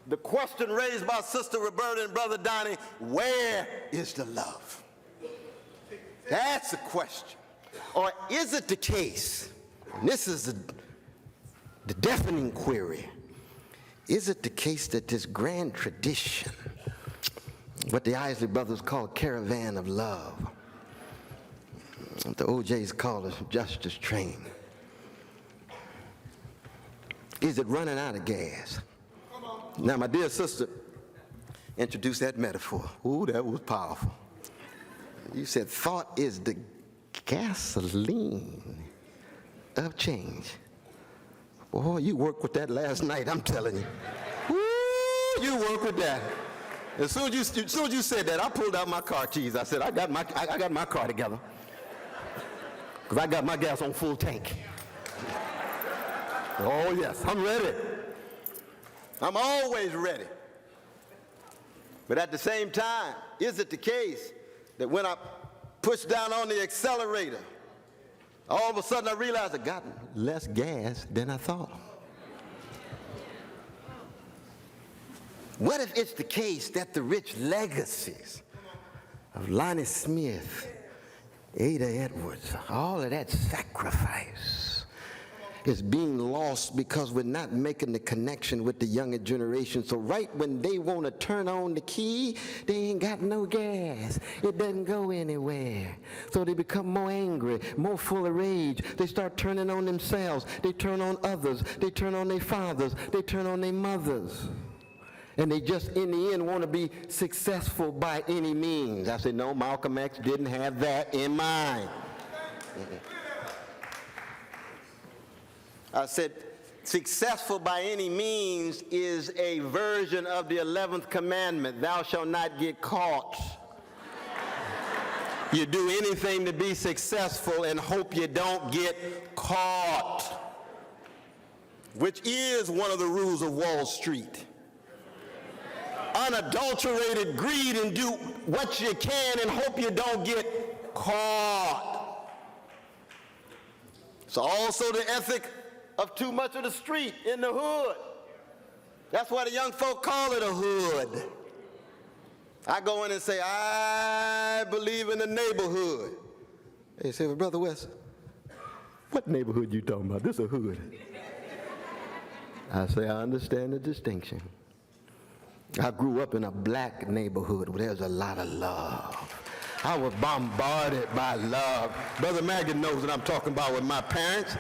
the question raised by Sister Roberta and Brother Donnie, where is the love? That's the question. Or is it the case, and this is the deafening query, is it the case that this grand tradition, what the Isley brothers call caravan of love, what the OJs call a justice train, is it running out of gas? Now, my dear sister introduced that metaphor. Ooh, that was powerful. You said thought is the gasoline of change. Boy, you worked with that last night, I'm telling you. Ooh, you worked with that. As soon as you said that, I pulled out my car keys. I said, I got my car together. Because I got my gas on full tank. Oh, yes, I'm ready. I'm always ready. But at the same time, is it the case that when I push down on the accelerator, all of a sudden I realized I got less gas than I thought? What if it's the case that the rich legacies of Lonnie Smith, Ada Edwards, all of that sacrifice is being lost because we're not making the connection with the younger generation? So right when they want to turn on the key, they ain't got no gas. It doesn't go anywhere. So they become more angry, more full of rage. They start turning on themselves. They turn on others. They turn on their fathers. They turn on their mothers. And they just, in the end, want to be successful by any means. I said, no, Malcolm X didn't have that in mind. I said, successful by any means is a version of the 11th commandment, thou shalt not get caught. You do anything to be successful and hope you don't get caught, which is one of the rules of Wall Street. Unadulterated greed and do what you can and hope you don't get caught. It's also the ethic of too much of the street in the hood. That's why the young folk call it a hood. I go in and say, I believe in the neighborhood. They say, well, Brother West, what neighborhood you talking about? This is a hood. I say, I understand the distinction. I grew up in a black neighborhood where there's a lot of love. I was bombarded by love. Brother Maggie knows what I'm talking about with my parents.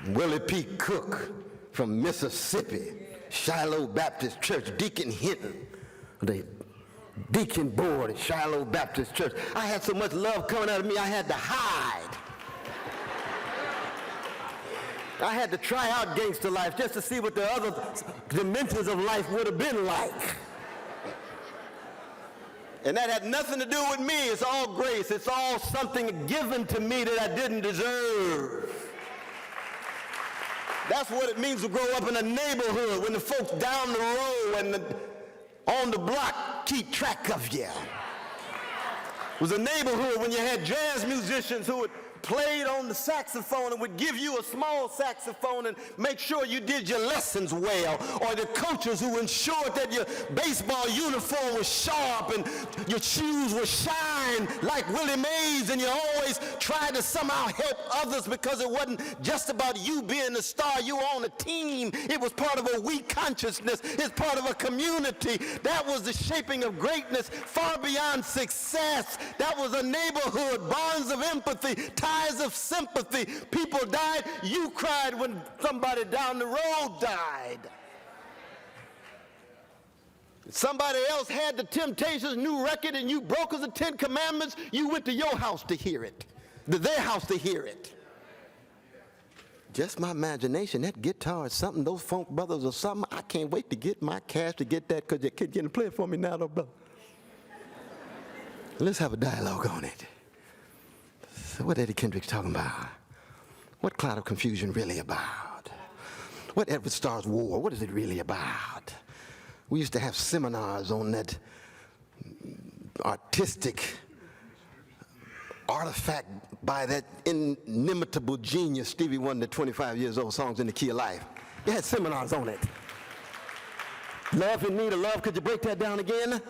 Willie P. Cook from Mississippi, Shiloh Baptist Church, Deacon Hinton, the deacon board at Shiloh Baptist Church. I had so much love coming out of me, I had to hide. I had to try out gangster life just to see what the other dimensions of life would have been like. And that had nothing to do with me. It's all grace. It's all something given to me that I didn't deserve. That's what it means to grow up in a neighborhood when the folks down the road and on the block keep track of you. It was a neighborhood when you had jazz musicians who would played on the saxophone and would give you a small saxophone and make sure you did your lessons well, or the coaches who ensured that your baseball uniform was sharp and your shoes were shine like Willie Mays, and you always tried to somehow help others because it wasn't just about you being the star. You were on a team. It was part of a we consciousness. It's part of a community. That was the shaping of greatness far beyond success. That was a neighborhood, bonds of empathy, ties of sympathy. People died. You cried when somebody down the road died. Somebody else had the Temptations' new record and you broke the 10 Commandments. You went to your house to hear it, to their house to hear it. just my imagination, that guitar is something, those funk brothers or something. I can't wait to get my cash to get that, because you can't get to play it for me now, though, brother. Let's have a dialogue on it. So what Eddie Kendrick's talking about? What Cloud of Confusion really about? What Edward Starr's War, what is it really about? We used to have seminars on that artistic artifact by that inimitable genius, Stevie Wonder, 25 years old, Songs in the Key of Life. They had seminars on it. Love in Need of Love, could you break that down again?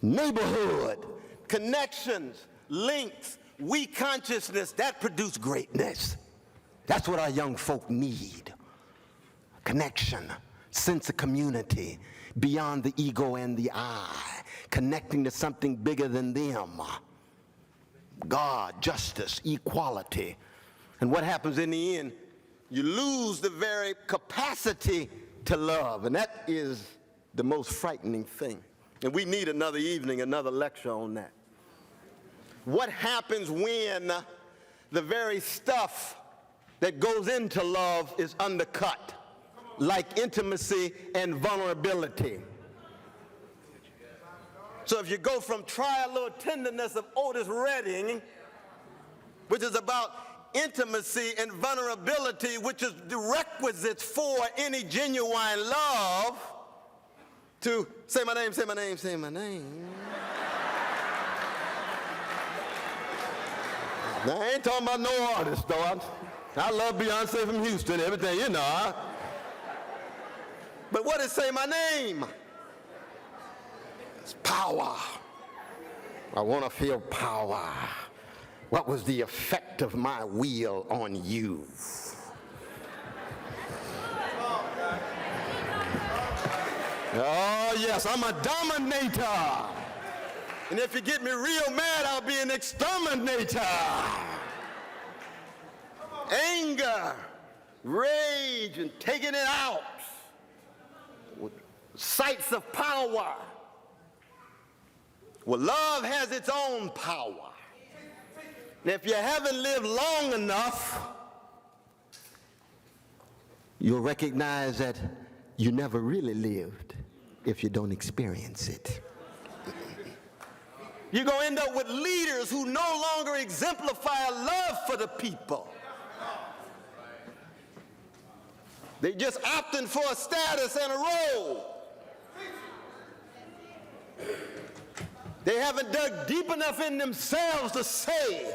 Neighborhood, connections, links, we consciousness, that produce greatness. That's what our young folk need. Connection, sense of community, beyond the ego and the I, connecting to something bigger than them. God, justice, equality. And what happens in the end? You lose the very capacity to love, and that is the most frightening thing. And we need another evening, another lecture on that. What happens when the very stuff that goes into love is undercut, like intimacy and vulnerability? So if you go from Try a Little Tenderness of Otis Redding, which is about intimacy and vulnerability, which is the requisites for any genuine love, to say my name, say my name, say my name. Now, I ain't talking about no artist, though. I love Beyonce from Houston, everything, you know. But what is say my name? It's power. I want to feel power. What was the effect of my will on you? Oh, yes, I'm a dominator. And if you get me real mad, I'll be an exterminator. Anger, rage, and taking it out. With sights of power. Well, love has its own power. And if you haven't lived long enough, you'll recognize that you never really lived if you don't experience it. You're going to end up with leaders who no longer exemplify a love for the people. They're just opting for a status and a role. They haven't dug deep enough in themselves to say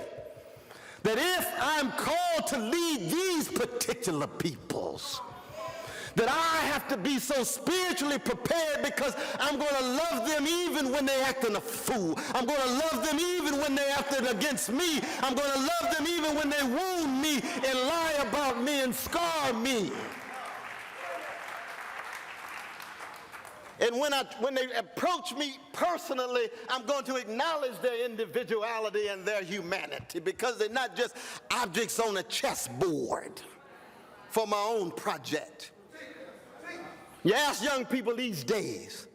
that if I'm called to lead these particular peoples, that I have to be so spiritually prepared, because I'm going to love them even when they're acting a fool. I'm going to love them even when they're acting against me. I'm going to love them even when they wound me and lie about me and scar me. And when they approach me personally, I'm going to acknowledge their individuality and their humanity, because they're not just objects on a chessboard for my own project. You ask young people these days,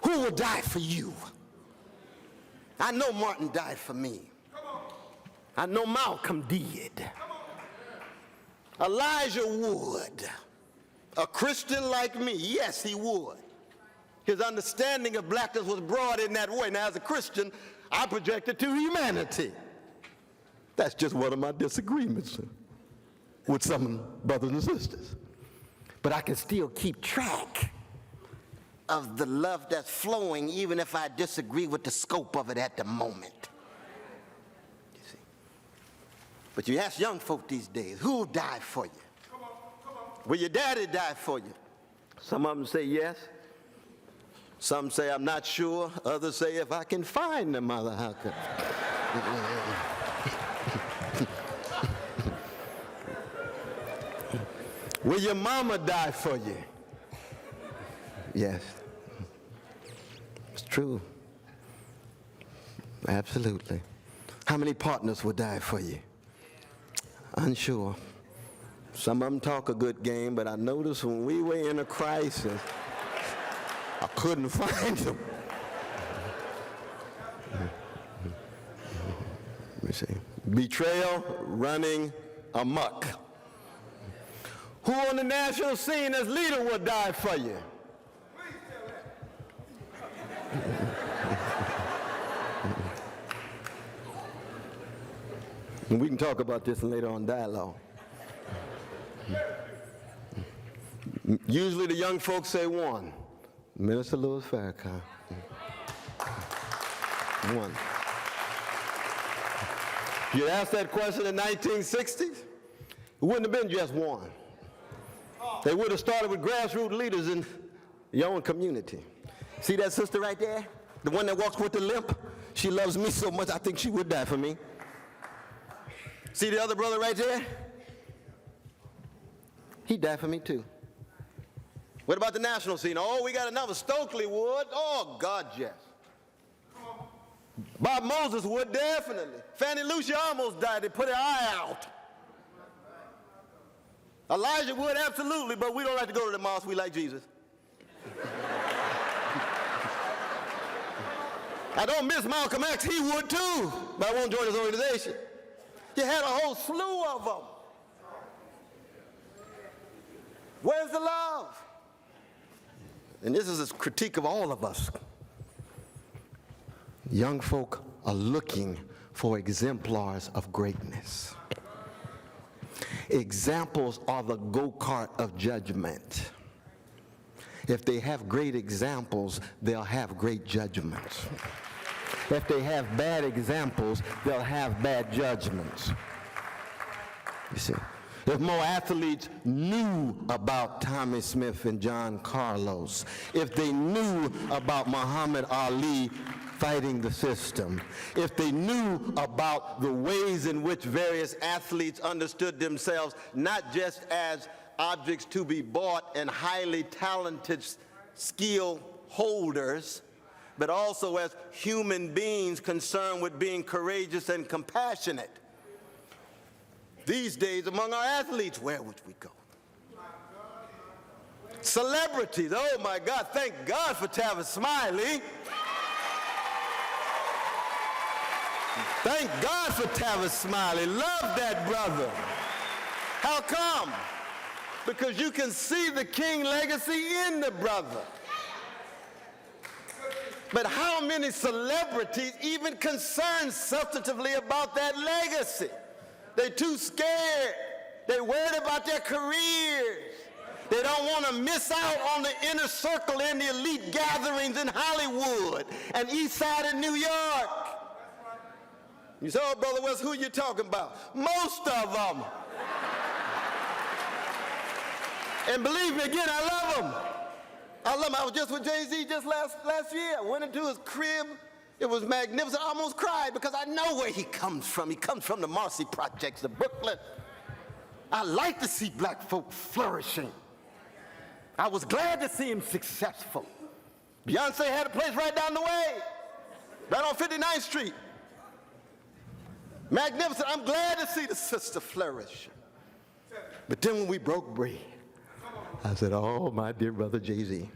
who will die for you? I know Martin died for me. I know Malcolm did. Elijah would. A Christian like me, yes, he would. His understanding of blackness was broad in that way. Now, as a Christian, I projected to humanity. That's just one of my disagreements with some brothers and sisters. But I can still keep track of the love that's flowing, even if I disagree with the scope of it at the moment. You see? But you ask young folk these days, who will die for you? Come on. Will your daddy die for you? Some of them say yes. Some say I'm not sure. Others say if I can find the mother, how could Will your mama die for you? Yes. It's true. Absolutely. How many partners will die for you? Unsure. Some of them talk a good game, but I noticed when we were in a crisis, I couldn't find them. Let me see. Betrayal running amok. Who on the national scene as leader would die for you? And we can talk about this later on dialogue. Usually the young folks say one. Minister Louis Farrakhan. One. You'd ask that question in the 1960s, it wouldn't have been just one. They would have started with grassroots leaders in your own community. See that sister right there? The one that walks with the limp? She loves me so much I think she would die for me. See the other brother right there? He died for me too. What about the national scene? Oh, we got another. Stokely would. Oh, God, yes. Bob Moses would, definitely. Fannie Lou, she almost died. They put her eye out. Elijah would, absolutely, but we don't like to go to the mosque. We like Jesus. I don't miss Malcolm X. He would, too, but I won't join his organization. You had a whole slew of them. Where's the love? And this is a critique of all of us. Young folk are looking for exemplars of greatness. Examples are the go-kart of judgment. If they have great examples, they'll have great judgments. If they have bad examples, they'll have bad judgments. You see, if more athletes knew about Tommy Smith and John Carlos, if they knew about Muhammad Ali fighting the system, if they knew about the ways in which various athletes understood themselves not just as objects to be bought and highly talented skill holders, but also as human beings concerned with being courageous and compassionate. These days, among our athletes, where would we go? Celebrities, oh my God, thank God for Tavis Smiley. Thank God for Tavis Smiley. Love that brother. How come? Because you can see the King legacy in the brother. But how many celebrities even concern substantively about that legacy? They're too scared. They're worried about their careers. They don't want to miss out on the inner circle and the elite gatherings in Hollywood and East Side of New York. You say, oh, Brother West, who you talking about? Most of them. And believe me, again, I love them. I love him. I was just with Jay-Z just last year. I went into his crib. It was magnificent. I almost cried because I know where he comes from. He comes from the Marcy Projects of Brooklyn. I like to see black folk flourishing. I was glad to see him successful. Beyonce had a place right down the way, right on 59th Street. Magnificent. I'm glad to see the sister flourish. But then when we broke bread, I said, oh, my dear brother Jay-Z.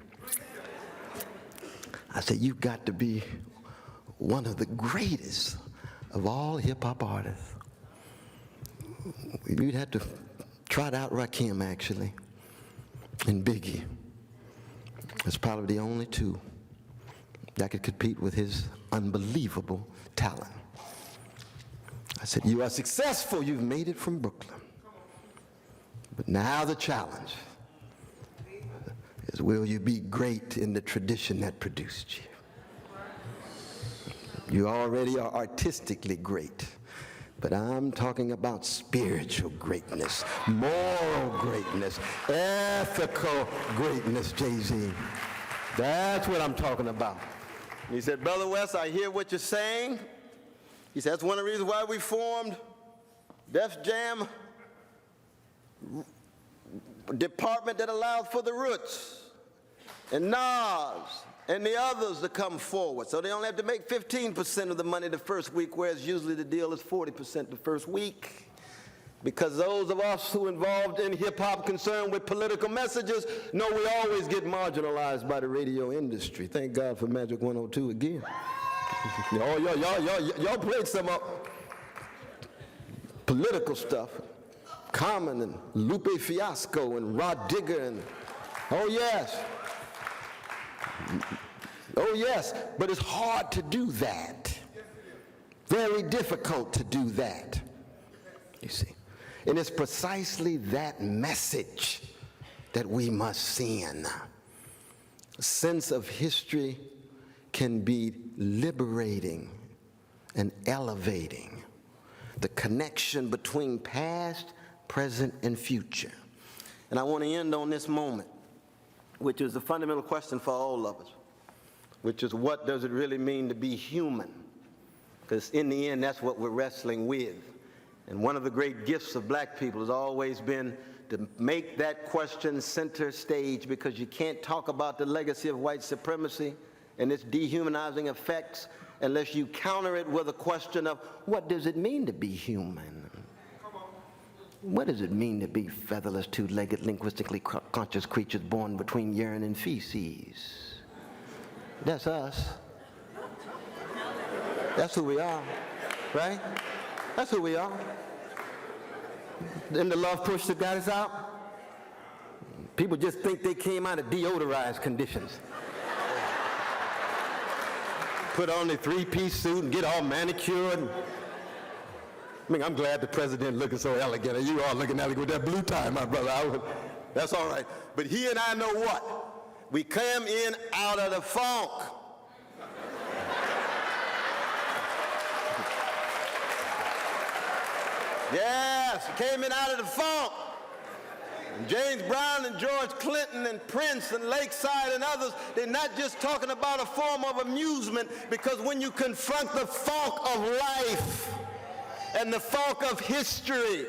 I said, you've got to be one of the greatest of all hip-hop artists. You'd have to trot out Rakim, actually, and Biggie. It's probably the only two that could compete with his unbelievable talent. I said, you are successful. You've made it from Brooklyn. But now the challenge is, will you be great in the tradition that produced you? You already are artistically great, but I'm talking about spiritual greatness, moral greatness, ethical greatness, Jay-Z. That's what I'm talking about. He said, Brother West, I hear what you're saying. He said, that's one of the reasons why we formed Def Jam department that allowed for the Roots and Nas and the others to come forward. So they only have to make 15% of the money the first week, whereas usually the deal is 40% the first week. Because those of us who are involved in hip-hop concerned with political messages know we always get marginalized by the radio industry. Thank God for Magic 102 again. Oh, y'all played some up. political stuff, Common and Lupe Fiasco and Rod Digger and, oh yes, but it's hard to do that. Very difficult to do that, you see. And it's precisely that message that we must send. A sense of history can be liberating and elevating. The connection between past, present, and future. And I want to end on this moment, which is the fundamental question for all of us, which is, what does it really mean to be human? Because in the end, that's what we're wrestling with. And one of the great gifts of black people has always been to make that question center stage, because you can't talk about the legacy of white supremacy and its dehumanizing effects unless you counter it with a question of, what does it mean to be human? What does it mean to be featherless, two-legged, linguistically conscious creatures born between urine and feces? That's us. That's who we are, right? That's who we are. Then the love push that got us out. People just think they came out of deodorized conditions. Put on their three-piece suit and get all manicured. I mean, I'm glad the president looking so elegant, and you all looking at it with that blue tie, my brother. That's all right. But he and I know what? We came in out of the funk. Yes, came in out of the funk. And James Brown and George Clinton and Prince and Lakeside and others, they're not just talking about a form of amusement, because when you confront the funk of life and the funk of history,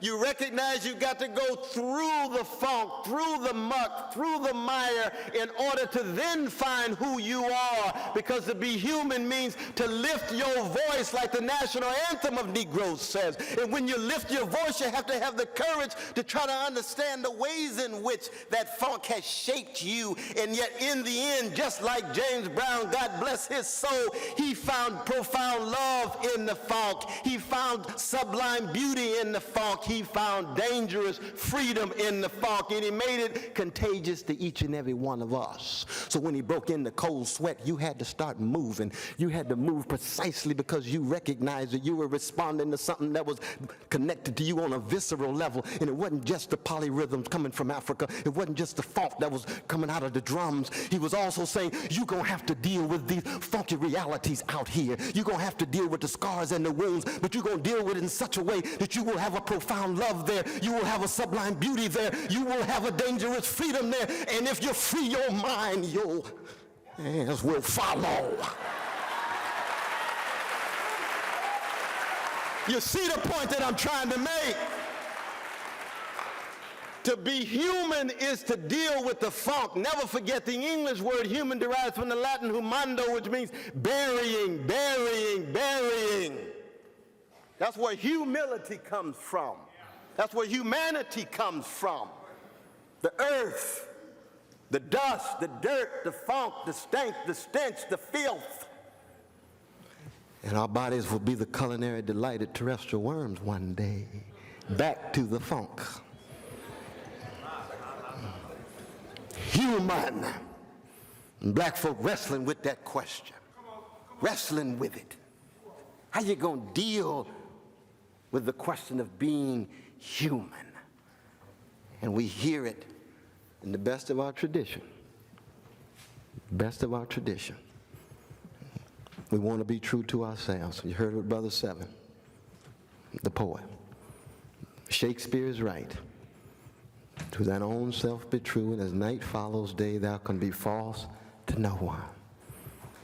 you recognize you've got to go through the funk, through the muck, through the mire, in order to then find who you are. Because to be human means to lift your voice, like the national anthem of Negroes says. And when you lift your voice, you have to have the courage to try to understand the ways in which that funk has shaped you. And yet in the end, just like James Brown, God bless his soul, he found profound love in the funk. He found sublime beauty in the funk. He found dangerous freedom in the funk, and he made it contagious to each and every one of us. So when he broke into cold sweat, you had to start moving. You had to move precisely because you recognized that you were responding to something that was connected to you on a visceral level. And it wasn't just the polyrhythms coming from Africa. It wasn't just the funk that was coming out of the drums. He was also saying, you're going to have to deal with these funky realities out here. You're going to have to deal with the scars and the wounds, but you're going to deal with it in such a way that you will have a profound love there. You will have a sublime beauty there. You will have a dangerous freedom there. And if you free your mind, your hands will follow. You see the point that I'm trying to make? To be human is to deal with the funk. Never forget the English word human derives from the Latin humando, which means burying, burying, burying. That's where humility comes from. That's where humanity comes from. The earth, the dust, the dirt, the funk, the stank, the stench, the filth. And our bodies will be the culinary delight of terrestrial worms one day. Back to the funk. Human. And black folk wrestling with that question. Wrestling with it. How you gonna deal with the question of being human? And we hear it in the best of our tradition. Best of our tradition. We want to be true to ourselves. You heard what Brother Seven, the poet. Shakespeare is right. To thine own self be true, and as night follows day, thou can be false to no one.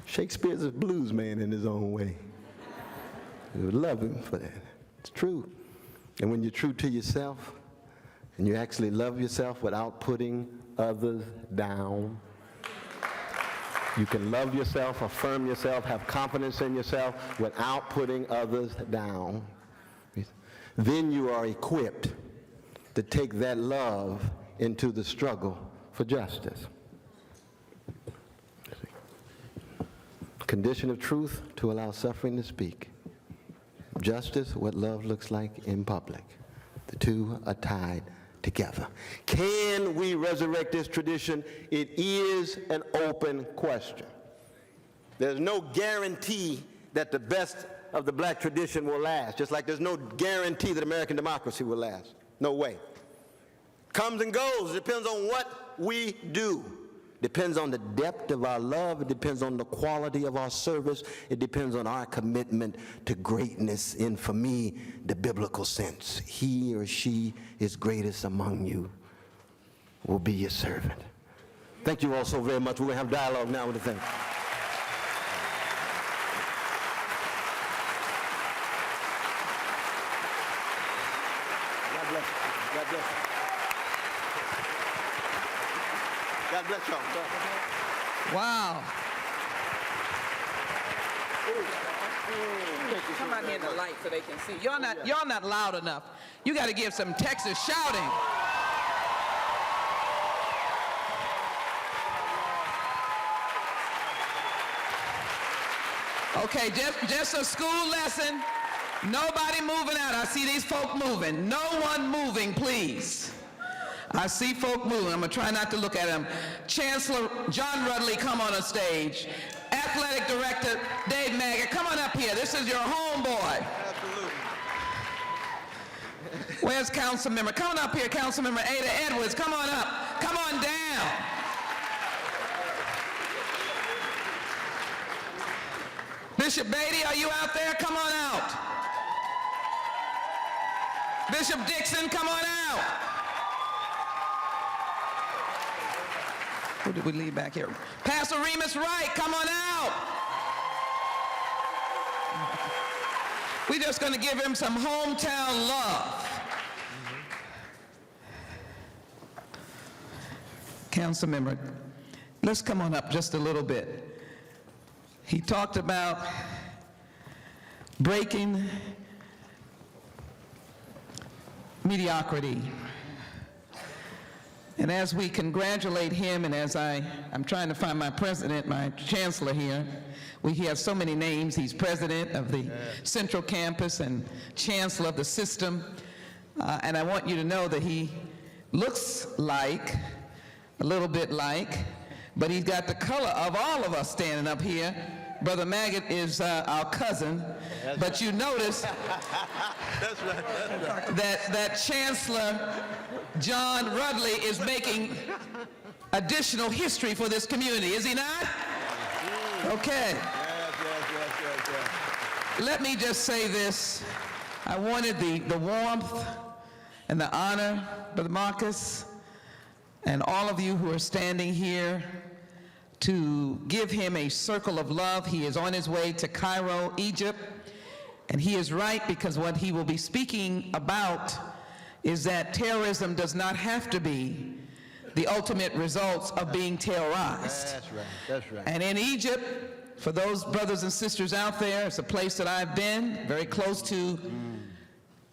Shakespeare's a blues man in his own way. We would love him for that. It's true. And when you're true to yourself, and you actually love yourself without putting others down, you can love yourself, affirm yourself, have confidence in yourself without putting others down. Then you are equipped to take that love into the struggle for justice. Condition of truth, to allow suffering to speak. justice, what love looks like in public. The two are tied together. Can we resurrect this tradition? It is an open question. There's no guarantee that the best of the black tradition will last, just like there's no guarantee that American democracy will last. No way. Comes and goes. It depends on what we do. Depends on the depth of our love. It depends on the quality of our service. It depends on our commitment to greatness in, for me, the biblical sense. He or she is greatest among you will be your servant. Thank you all so very much. We're going to have dialogue now with the thing. God bless you. God bless you. God bless y'all. Wow. Come out here in the light so they can see. Y'all not loud enough. You got to give some Texas shouting. Okay, just a school lesson. Nobody moving out. I see these folk moving. No one moving, please. I see folk moving. I'm going to try not to look at them. Chancellor John Rudley, come on the stage. Athletic Director Dave Maggott, come on up here. This is your homeboy. Absolutely. Where's council member? Come on up here, council member Ada Edwards. Come on up. Come on down. Bishop Beatty, are you out there? Come on out. Bishop Dixon, come on out. Who did we leave back here? Pastor Remus Wright, come on out. We're just going to give him some hometown love. Council member, let's come on up just a little bit. He talked about breaking mediocrity. And as we congratulate him, and as I'm trying to find my president, my chancellor here, he has so many names. He's president of the Central Campus and chancellor of the system. And I want you to know that he looks like, a little bit like, but he's got the color of all of us standing up here. Brother Maggott is our cousin, but you notice That's right. that Chancellor John Rudley is making additional history for this community, is he not? Okay. Yes. Let me just say this. I wanted the warmth and the honor, Brother Marcus, and all of you who are standing here to give him a circle of love. He is on his way to Cairo, Egypt, and he is right, because what he will be speaking about is that terrorism does not have to be the ultimate results of being terrorized. That's right. And in Egypt, for those brothers and sisters out there, it's a place that I've been, very close to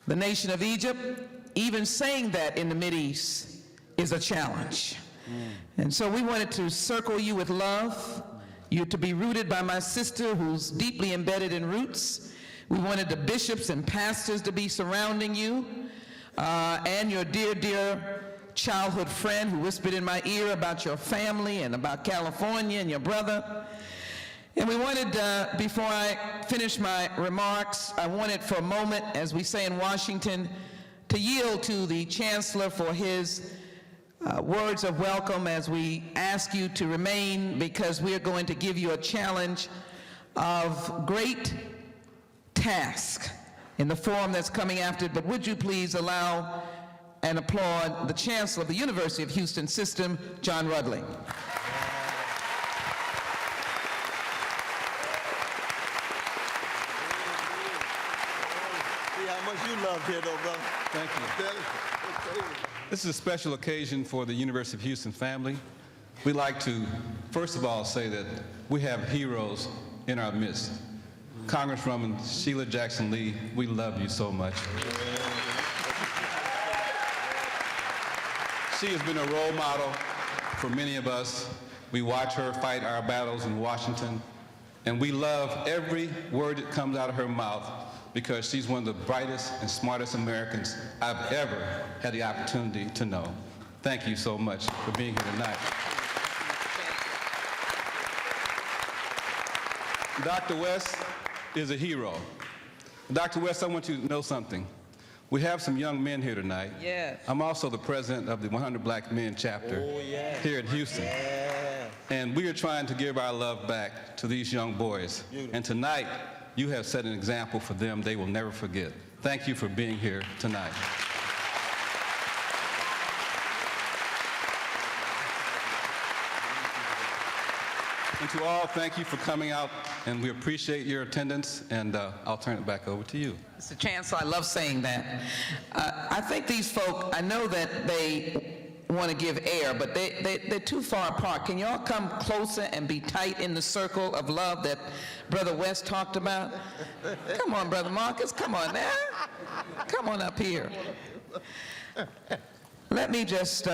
the nation of Egypt. Even saying that in the Mideast is a challenge. And so we wanted to circle you with love. You're to be rooted by my sister, who's deeply embedded in roots. We wanted the bishops and pastors to be surrounding you, and your dear childhood friend who whispered in my ear about your family and about California and your brother. And we wanted, before I finish my remarks, I wanted for a moment, as we say in Washington, to yield to the Chancellor for his words of welcome as we ask you to remain, because we are going to give you a challenge of great task in the forum that's coming after it. But would you please allow and applaud the Chancellor of the University of Houston System, John Rudley. See how much you love here, though, brother. Thank you. This is a special occasion for the University of Houston family. We'd like to, first of all, say that we have heroes in our midst. Congresswoman Sheila Jackson Lee, we love you so much. She has been a role model for many of us. We watch her fight our battles in Washington, and we love every word that comes out of her mouth because she's one of the brightest and smartest Americans I've ever had the opportunity to know. Thank you so much for being here tonight. Dr. West is a hero. Dr. West, I want you to know something. We have some young men here tonight. Yes. I'm also the president of the 100 Black Men chapter here in Houston. And we are trying to give our love back to these young boys. And tonight, you have set an example for them they will never forget. Thank you for being here tonight. And to all, thank you for coming out, and we appreciate your attendance, and I'll turn it back over to you. Mr. Chancellor, I love saying that. I think these folk, I know that they want to give air, but they're too far apart. Can y'all come closer and be tight in the circle of love that Brother West talked about? Come on, Brother Marcus, come on now. Come on up here. Let me just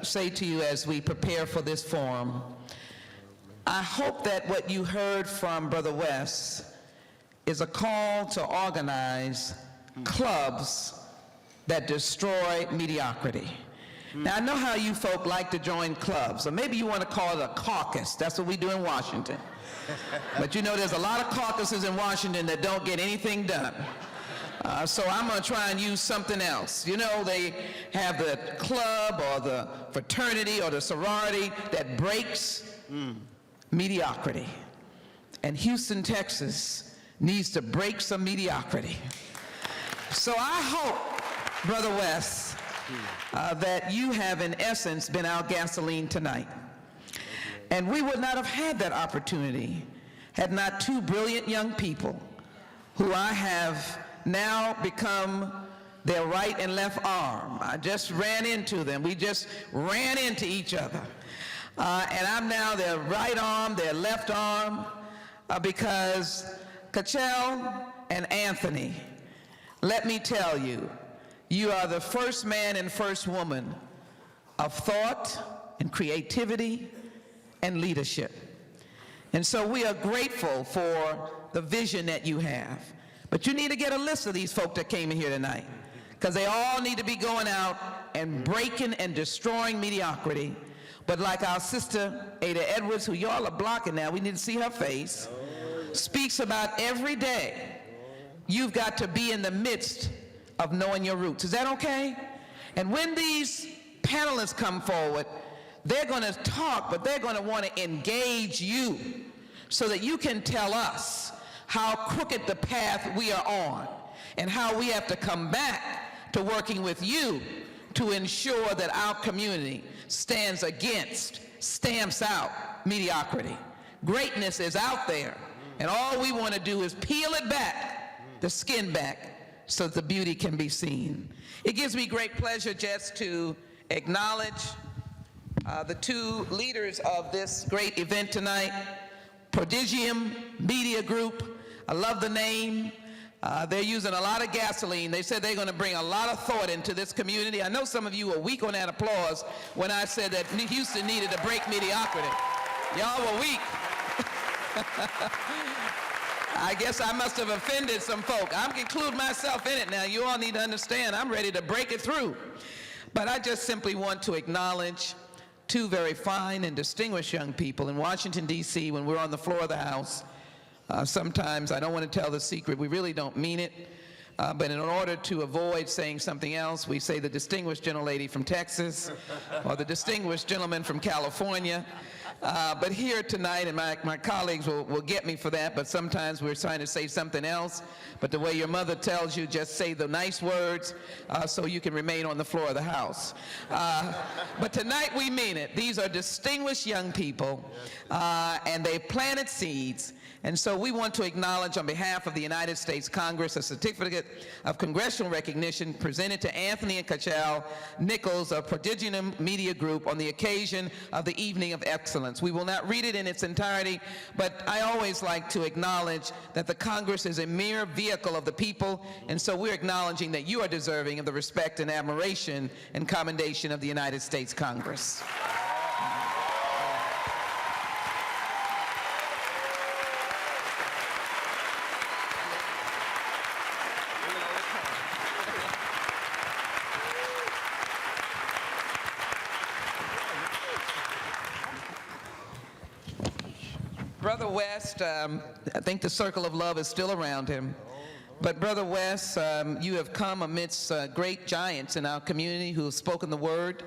say to you as we prepare for this forum, I hope that what you heard from Brother West is a call to organize clubs that destroy mediocrity. Now, I know how you folk like to join clubs, or maybe you want to call it a caucus. That's what we do in Washington. But you know, there's a lot of caucuses in Washington that don't get anything done. So I'm going to try and use something else. You know, they have the club or the fraternity or the sorority that breaks mediocrity. And Houston, Texas needs to break some mediocrity. So I hope, Brother West, that you have in essence been our gasoline tonight. And we would not have had that opportunity had not two brilliant young people who I have now become their right and left arm. I just ran into them. We just ran into each other. And I'm now their right arm, their left arm, because Cachel and Anthony, let me tell you, you are the first man and first woman of thought and creativity and leadership. And so we are grateful for the vision that you have. But you need to get a list of these folk that came in here tonight, because they all need to be going out and breaking and destroying mediocrity. But like our sister Ada Edwards, who y'all are blocking now, we need to see her face, speaks about every day, you've got to be in the midst of knowing your roots. Is that okay? And when these panelists come forward, they're going to talk, but they're going to want to engage you so that you can tell us how crooked the path we are on and how we have to come back to working with you to ensure that our community stands against, stamps out mediocrity. Greatness is out there, and all we want to do is peel it back, the skin back, so that the beauty can be seen. It gives me great pleasure just to acknowledge the two leaders of this great event tonight, Prodigium Media Group. I love the name. They're using a lot of gasoline. They said they're going to bring a lot of thought into this community. I know some of you were weak on that applause when I said that Houston needed to break mediocrity. Y'all were weak. I guess I must have offended some folk. I'm including myself in it now. You all need to understand I'm ready to break it through. But I just simply want to acknowledge two very fine and distinguished young people in Washington, D.C. when we're on the floor of the House. Sometimes I don't want to tell the secret. We really don't mean it. But in order to avoid saying something else, we say the distinguished gentlelady from Texas or the distinguished gentleman from California. But here tonight, and my colleagues will get me for that, but sometimes we're trying to say something else. But the way your mother tells you, just say the nice words so you can remain on the floor of the House. But tonight we mean it. These are distinguished young people, and they planted seeds. And so we want to acknowledge on behalf of the United States Congress a certificate of congressional recognition presented to Anthony and Cachel Nichols of Prodigium Media Group on the occasion of the Evening of Excellence. We will not read it in its entirety, but I always like to acknowledge that the Congress is a mere vehicle of the people, and so we're acknowledging that you are deserving of the respect and admiration and commendation of the United States Congress. Brother West, I think the circle of love is still around him. But Brother West, you have come amidst great giants in our community who have spoken the word.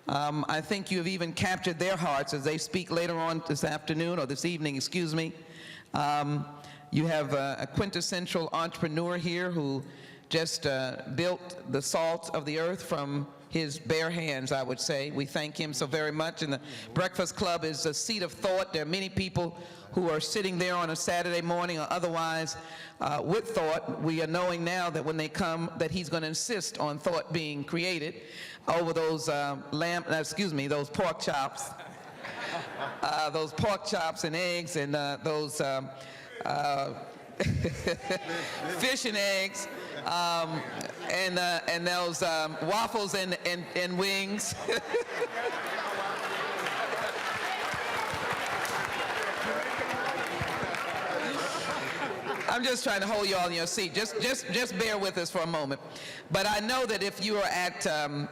I think you have even captured their hearts as they speak later on this afternoon, or this evening, excuse me. You have a quintessential entrepreneur here who just built the salt of the earth from his bare hands, I would say. We thank him so very much. And the Breakfast Club is a seat of thought. There are many people who are sitting there on a Saturday morning or otherwise with thought. We are knowing now that when they come that he's going to insist on thought being created over those those pork chops. Those pork chops and eggs and those fish and eggs. And those waffles and wings. I'm just trying to hold you all in your seat. Just bear with us for a moment. But I know that if you are at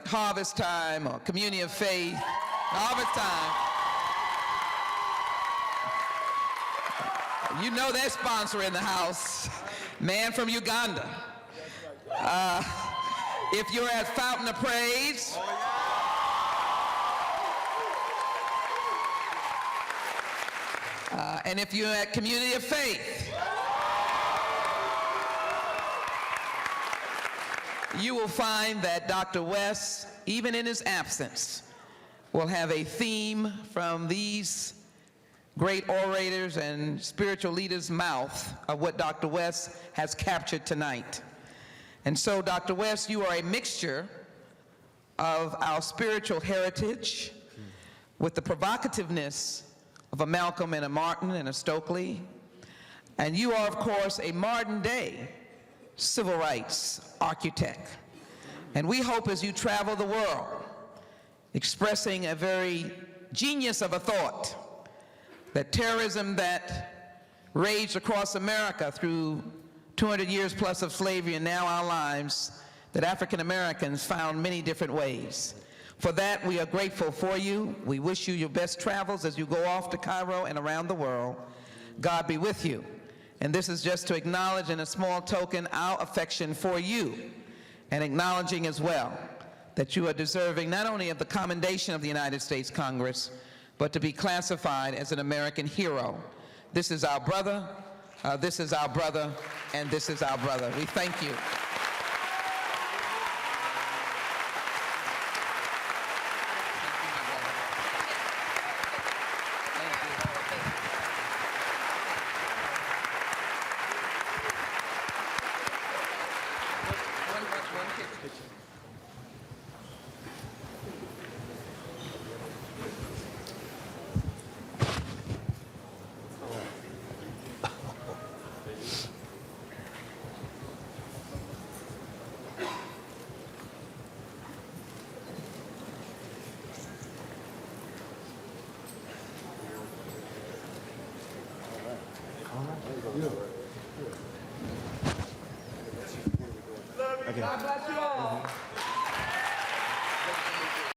Harvest Time or Community of Faith, Harvest Time, you know their sponsor in the house, man from Uganda. If you're at Fountain of Praise, and if you're at Community of Faith, you will find that Dr. West, even in his absence, will have a theme from these great orators and spiritual leaders' mouth of what Dr. West has captured tonight. And so, Dr. West, you are a mixture of our spiritual heritage with the provocativeness of a Malcolm and a Martin and a Stokely. And you are, of course, a modern-day civil rights architect. And we hope as you travel the world, expressing a very genius of a thought, that terrorism that raged across America through 200 years plus of slavery and now our lives, that African Americans found many different ways. For that, we are grateful for you. We wish you your best travels as you go off to Cairo and around the world. God be with you. And this is just to acknowledge in a small token our affection for you, and acknowledging as well that you are deserving not only of the commendation of the United States Congress, but to be classified as an American hero. This is our brother, this is our brother, and this is our brother. We thank you. God bless you all.